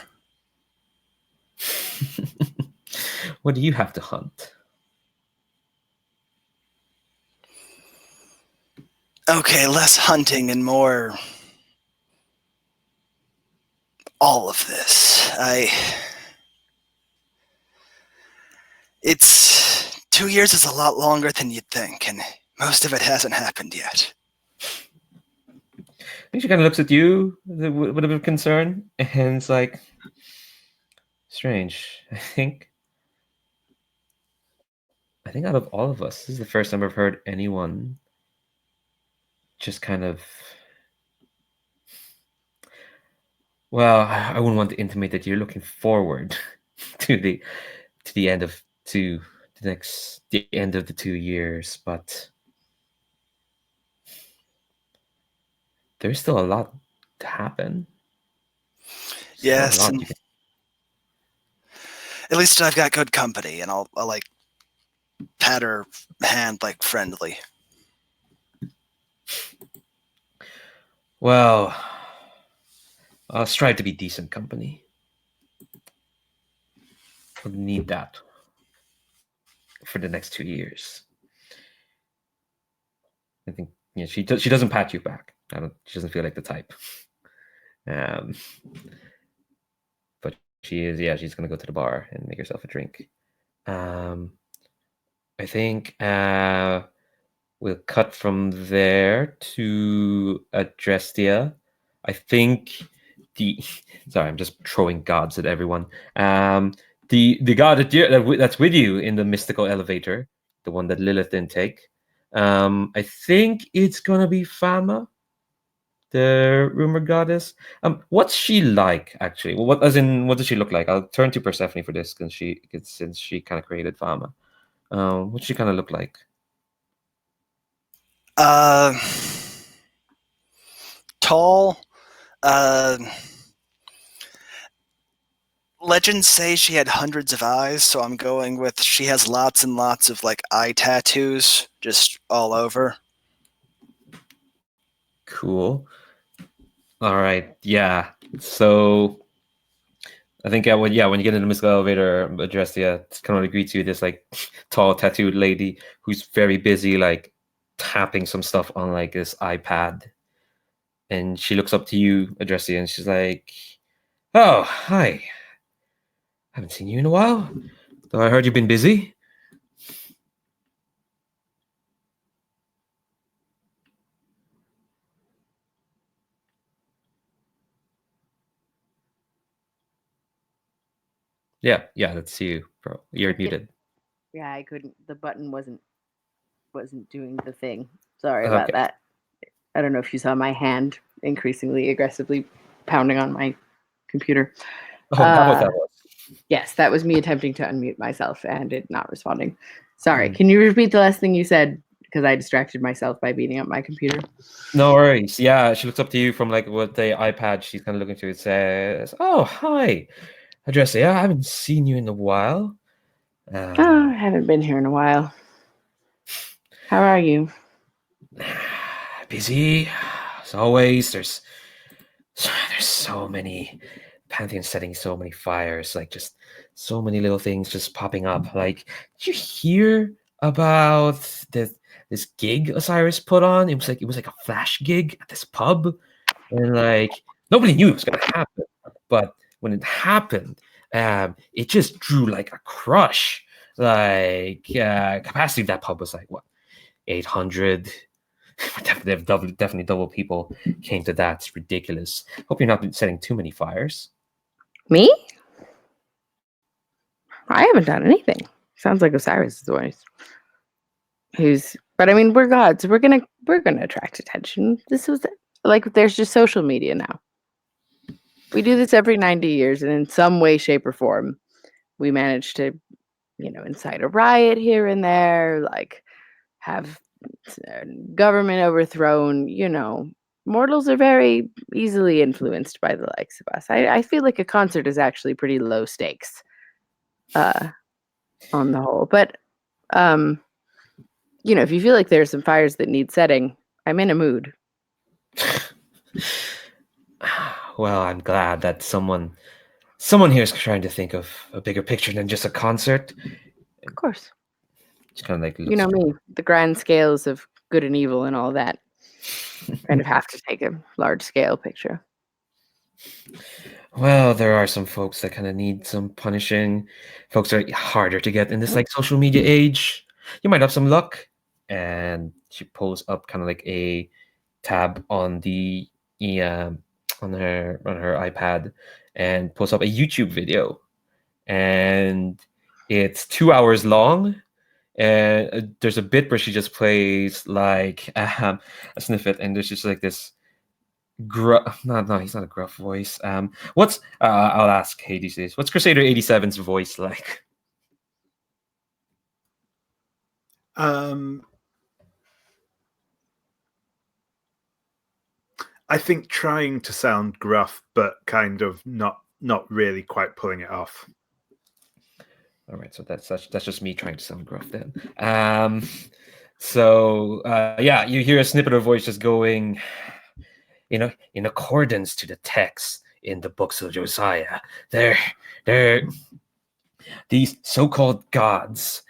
What do you have to hunt? Okay, less hunting and more all of this. It's 2 years is a lot longer than you'd think, and most of it hasn't happened yet. I think she kind of looks at you with a bit of concern, and it's like, strange. I think out of all of us, this is the first time I've heard anyone just kind of. Well, I wouldn't want to intimate that you're looking forward to the end of the end of the 2 years, but there's still a lot to happen. Yes, and at least I've got good company, and I'll like pat her hand like friendly. Well, I'll strive to be decent company. We'll need that for the next 2 years. I think she doesn't pat you back. She doesn't feel like the type. But she is. Yeah, she's gonna go to the bar and make herself a drink. I think we'll cut from there to Adrestia. I think sorry, I'm just throwing gods at everyone. The god that's with you in the mystical elevator, the one that Lilith didn't take. I think it's gonna be Fama, the rumor goddess. What's she like actually? Well, what does she look like? I'll turn to Persephone for this since she kind of created Fama. What's she kind of look like? Tall. Legends say she had hundreds of eyes, so I'm going with she has lots and lots of like eye tattoos just all over. Cool. All right. Yeah. So I think when you get into the mystical elevator, Adrestia kind of greets you, this like tall tattooed lady who's very busy like tapping some stuff on like this iPad. And she looks up to you, Adrestia, and she's like, "Oh, hi. Haven't seen you in a while. Though I heard you've been busy." Yeah, that's you, bro. You're muted. Yeah, I couldn't. The button wasn't wasn't doing the thing. Sorry about Okay. that. I don't know if you saw my hand increasingly aggressively pounding on my computer. Oh, that was that was. Yes, that was me attempting to unmute myself and it not responding. Sorry. Mm. Can you repeat the last thing you said? Because I distracted myself by beating up my computer. No worries. Yeah, she looks up to you from like what the iPad she's kind of looking through. It says, "Oh, hi, Adrestia. Yeah, I haven't seen you in a while." Oh, I haven't been here in a while. How are you? Busy as always. There's so many Pantheon setting so many fires, like just so many little things just popping up. Like, did you hear about this gig Osiris put on? It was like a flash gig at this pub, and like nobody knew it was gonna happen. But when it happened, it just drew like a crush. Like capacity of that pub was like what 800. Definitely double people came to that. It's ridiculous. Hope you're not setting too many fires. Me? I haven't done anything. Sounds like Osiris' voice. But I mean, we're gods. We're gonna attract attention. This was like there's just social media now. We do this every 90 years, and in some way, shape, or form, we manage to, incite a riot here and there, like have government overthrown. Mortals are very easily influenced by the likes of us. I feel like a concert is actually pretty low stakes, on the whole. But if you feel like there's some fires that need setting, I'm in a mood. Well, I'm glad that someone here is trying to think of a bigger picture than just a concert. Of course. It's kind of like You know me, the grand scales of good and evil and all that. Kind of have to take a large scale picture. Well, there are some folks that kind of need some punishing. Folks are harder to get in this like social media age. You might have some luck. And she pulls up kind of like a tab on the on her iPad and pulls up a YouTube video, and it's 2 hours long. And there's a bit where she just plays like a snippet, and there's just like this gruff. No, he's not a gruff voice. What's I'll ask Hades this. What's Crusader 87's voice like? I think trying to sound gruff, but kind of not really quite pulling it off. All right, so that's just me trying to sound gruff then. So yeah, you hear a snippet of voice just going, in accordance to the text in the books of Josiah, these so-called gods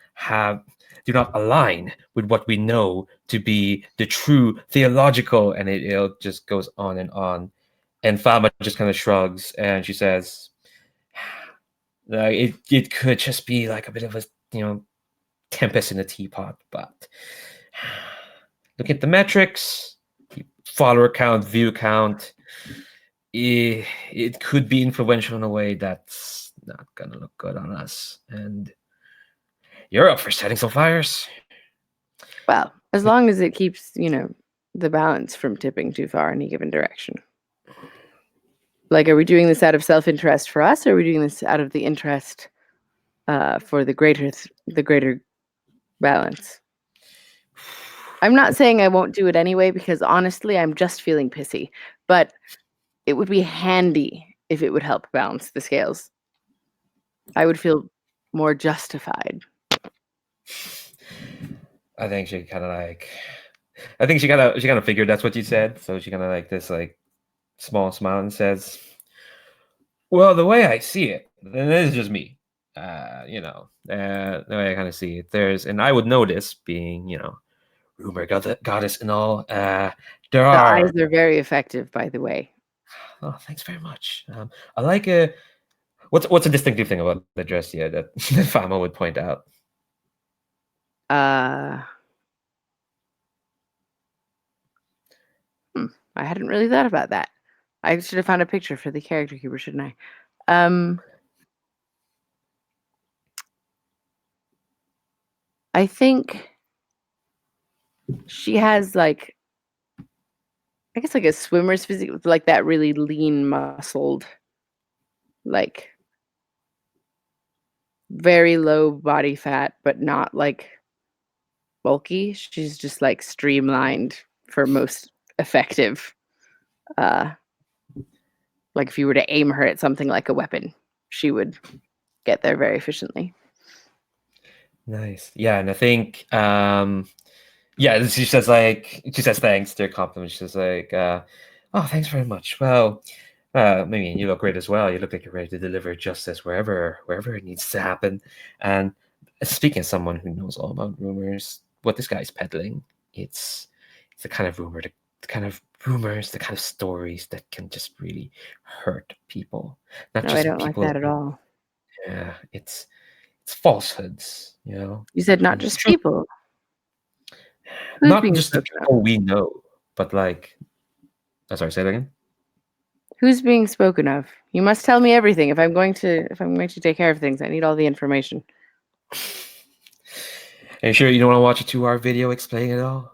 do not align with what we know to be the true theological, and it just goes on. And Fama just kind of shrugs and she says, it could just be like a bit of a tempest in a teapot, but look at the metrics, follower count, view count, it could be influential in a way that's not gonna look good on us. And you're up for setting some fires. Well, as long as it keeps, the balance from tipping too far in any given direction. Like, are we doing this out of self-interest for us, or are we doing this out of the interest for the greater balance? I'm not saying I won't do it anyway, because honestly, I'm just feeling pissy. But it would be handy if it would help balance the scales. I would feel more justified. I think she kind of figured that's what you said. So she kind of like this like small smile and says, "Well, the way I see it, and this is just me, the way I kind of see it. And I would know this being, rumor goddess and all. There The are eyes are very effective, by the way. Oh, thanks very much. I like what's a distinctive thing about the Adrestia that Fama would point out? I hadn't really thought about that. I should have found a picture for the character keeper, shouldn't I? I think She has like, I guess like a swimmer's physique, with like that really lean, muscled, like very low body fat, but not like bulky. She's just like streamlined for most effective. Like if you were to aim her at something like a weapon, she would get there very efficiently. Nice. Yeah, and I think yeah, she says thanks to your compliment. She says like, oh, thanks very much. Well, maybe you look great as well. You look like you're ready to deliver justice wherever it needs to happen. And speaking as someone who knows all about rumors, what this guy's peddling, it's the kind of rumors, the kind of stories that can just really hurt people. Not No, just I don't like people. that at all. Yeah, it's falsehoods, you know. You said not And just truth, people. Who's not being just the spoken of? people we know, but like, sorry, say that again. Who's being spoken of? You must tell me everything. If I'm going to take care of things, I need all the information. Are you sure you don't want to watch a 2-hour video explaining it all?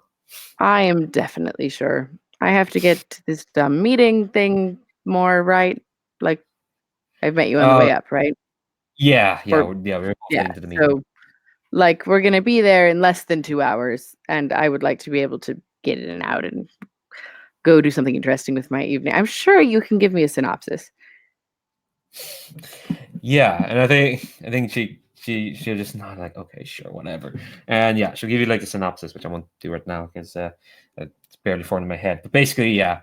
I am definitely sure. I have to get to this meeting thing more right. Like I've met you on the way up, right? Yeah, Or- we're both Yeah. into the meeting. So, like, we're gonna be there in less than 2 hours, and I would like to be able to get in and out and go do something interesting with my evening. I'm sure you can give me a synopsis. Yeah, and I think she'll just nod like, okay, sure, whatever. And yeah, she'll give you like a synopsis, which I won't do right now because it's barely formed in my head. But basically, yeah,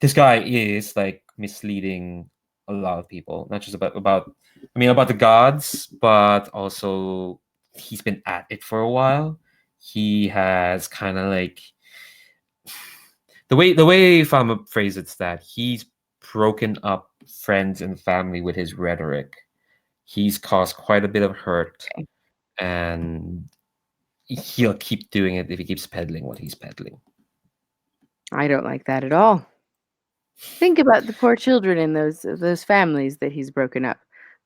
this guy is like misleading a lot of people, not just about the gods, but also he's been at it for a while. He has kind of like the way if I'm a phrase it's that he's broken up friends and family with his rhetoric. He's caused quite a bit of hurt, Okay. and he'll keep doing it if he keeps peddling what he's peddling. I don't like that at all. Think about the poor children in those families that he's broken up.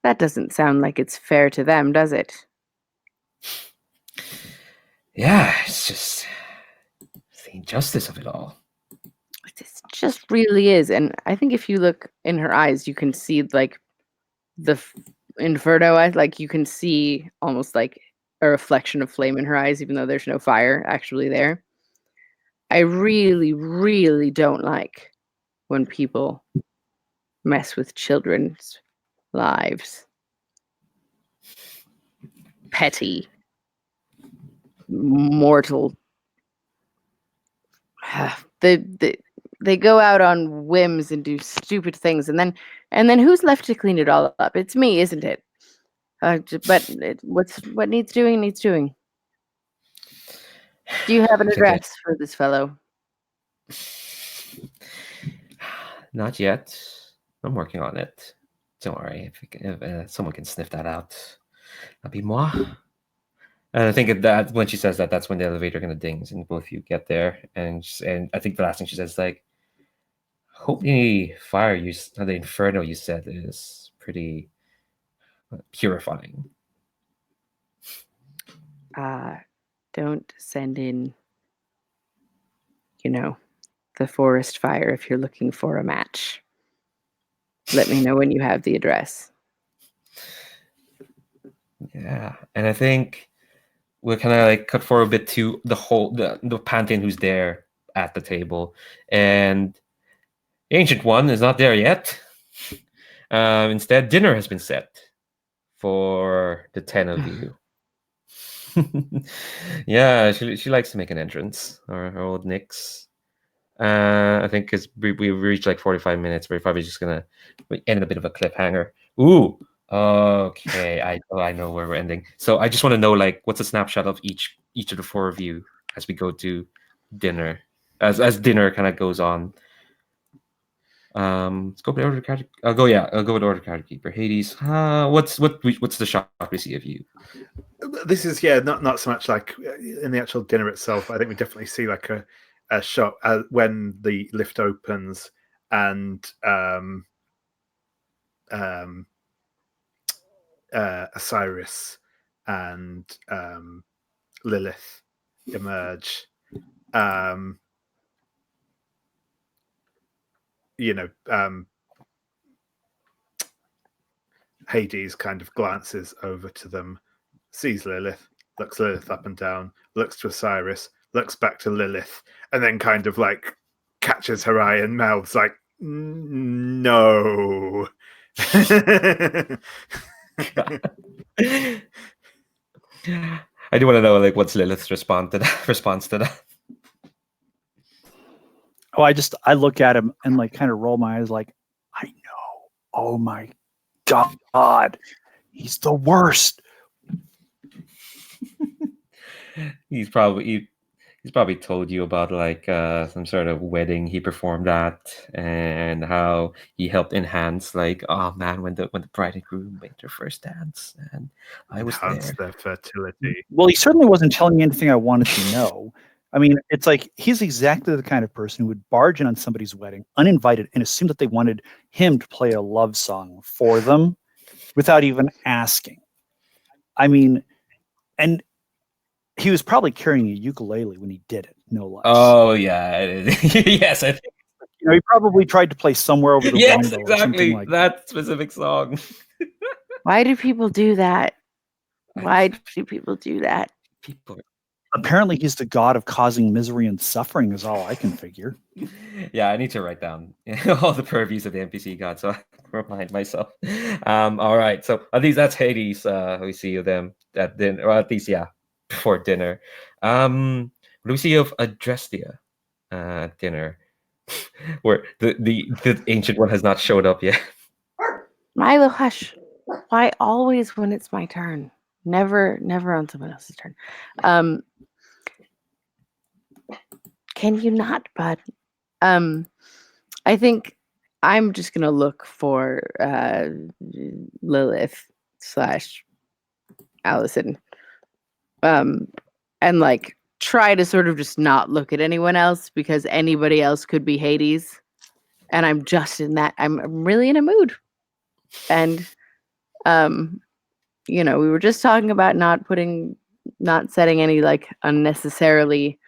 That doesn't sound like it's fair to them, does it? Yeah, it's just the injustice of it all. It just really is. And I think if you look in her eyes, you can see like the inferno eyes. Like you can see almost like a reflection of flame in her eyes, even though there's no fire actually there. I really, really don't like when people mess with children's lives. Petty, mortal. They go out on whims and do stupid things, and then who's left to clean it all up? It's me, isn't it? But what needs doing needs doing. Do you have an address for this fellow? Not yet. I'm working on it. Don't worry. If someone can sniff that out, that'd be moi. And I think that when she says that, that's when the elevator kind of dings, and both of you get there. And I think the last thing she says is like, "Hope the fire the inferno you said is pretty purifying." Don't send in, the forest fire if you're looking for a match. Let me know when you have the address. Yeah, and I think we'll kind of like cut forward a bit to the Pantheon who's there at the table, and the Ancient One is not there yet. Instead, dinner has been set for the 10 of you. Yeah, she likes to make an entrance. Our old Nyx. I think because we reached like 45 minutes. We're probably just gonna end a bit of a cliffhanger. Ooh, okay. I know where we're ending. So I just want to know like what's a snapshot of each of the 4 of you as we go to dinner, as dinner kind of goes on. Let's go with order card. I'll go with order card keeper. Hades. What's the shot we see of you? This is not so much like in the actual dinner itself. I think we definitely see like a shot when the lift opens and Osiris and Lilith emerge, you know, Hades kind of glances over to them, sees Lilith, looks Lilith up and down, looks to Osiris, looks back to Lilith, and then kind of like catches her eye and mouths like, no. I do want to know like what's Lilith's response to that. Oh, I look at him and like kind of roll my eyes like, I know. Oh my God. He's the worst. He's probably told you about like some sort of wedding he performed at, and how he helped enhance like, oh man, when the bride and groom made their first dance, and I was enhance there. their fertility. Well, he certainly wasn't telling me anything I wanted to know. I mean, it's like he's exactly the kind of person who would barge in on somebody's wedding uninvited and assume that they wanted him to play a love song for them without even asking. I mean, and he was probably carrying a ukulele when he did it, no less. Oh yeah, it is. Yes, I think. You know, he probably tried to play Somewhere Over the Yes, Rainbow or something exactly like that specific song. Why do people do that? Why do people do that? People. Apparently, he's the god of causing misery and suffering, is all I can figure. Yeah, I need to write down all the purviews of the NPC god so I can remind myself. All right, so at least that's Hades. We see of them at dinner, or at least before dinner. What do we see of Adrestia at dinner? Where the ancient one has not showed up yet. Milo, hush. Why always when it's my turn? Never on someone else's turn. Can you not, bud? I think I'm just gonna look for Lilith / Allison. And like try to sort of just not look at anyone else, because anybody else could be Hades. And I'm just in that. I'm really in a mood. And you know, we were just talking about not setting any like unnecessarily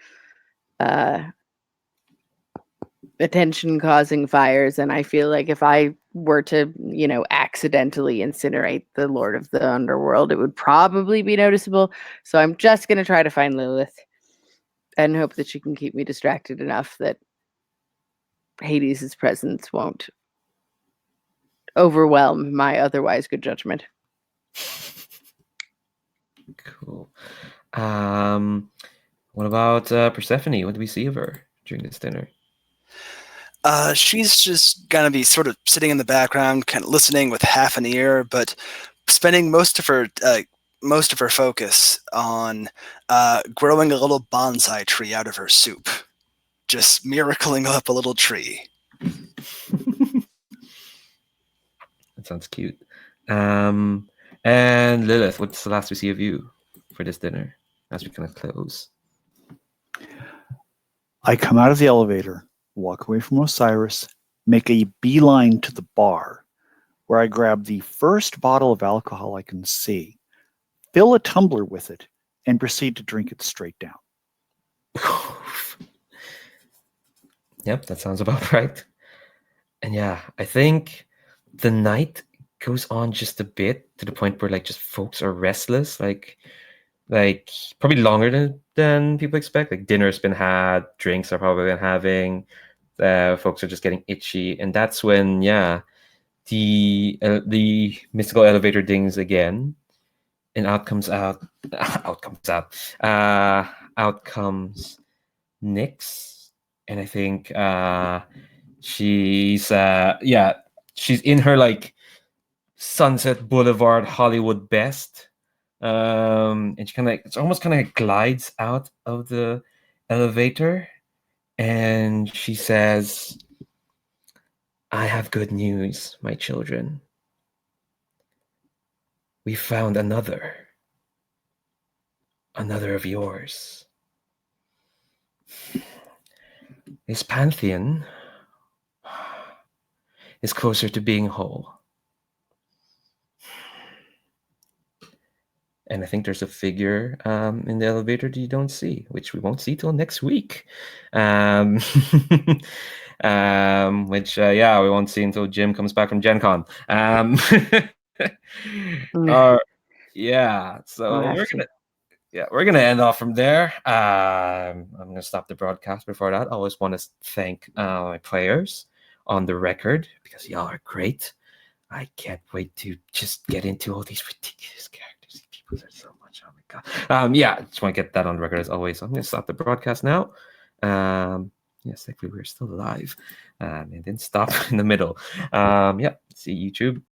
attention causing fires, and I feel like if I were to, you know, accidentally incinerate the Lord of the Underworld, it would probably be noticeable. So I'm just going to try to find Lilith and hope that she can keep me distracted enough that Hades' presence won't overwhelm my otherwise good judgment. Cool. What about Persephone? What do we see of her during this dinner? She's just gonna be sort of sitting in the background, kind of listening with half an ear, but spending most of her focus on growing a little bonsai tree out of her soup, just miracling up a little tree. That sounds cute. And Lilith, what's the last we see of you for this dinner as we kind of close? I come out of the elevator, walk away from Osiris, make a beeline to the bar, where I grab the first bottle of alcohol I can see, fill a tumbler with it, and proceed to drink it straight down. Yep, that sounds about right. And yeah, I think the night goes on just a bit to the point where like just folks are restless, like probably longer than people expect. Like dinner's been had, drinks are probably been having, folks are just getting itchy, and that's when the mystical elevator dings again, and out comes Nyx, and I think she's in her like Sunset Boulevard Hollywood best. And she it almost kind of glides out of the elevator, and she says, "I have good news, my children. We found another of yours. This Pantheon is closer to being whole. And I think there's a figure in the elevator that you don't see, which we won't see till next week. Which we won't see until Jim comes back from Gen Con. So we're gonna end off from there. I'm gonna stop the broadcast before that. I always want to thank my players on the record because y'all are great. I can't wait to just get into all these ridiculous characters. People are so much. Oh my god. I just want to get that on the record as always. So I'm gonna stop the broadcast now. Yes, thankfully we're still alive. And didn't stop in the middle. See YouTube.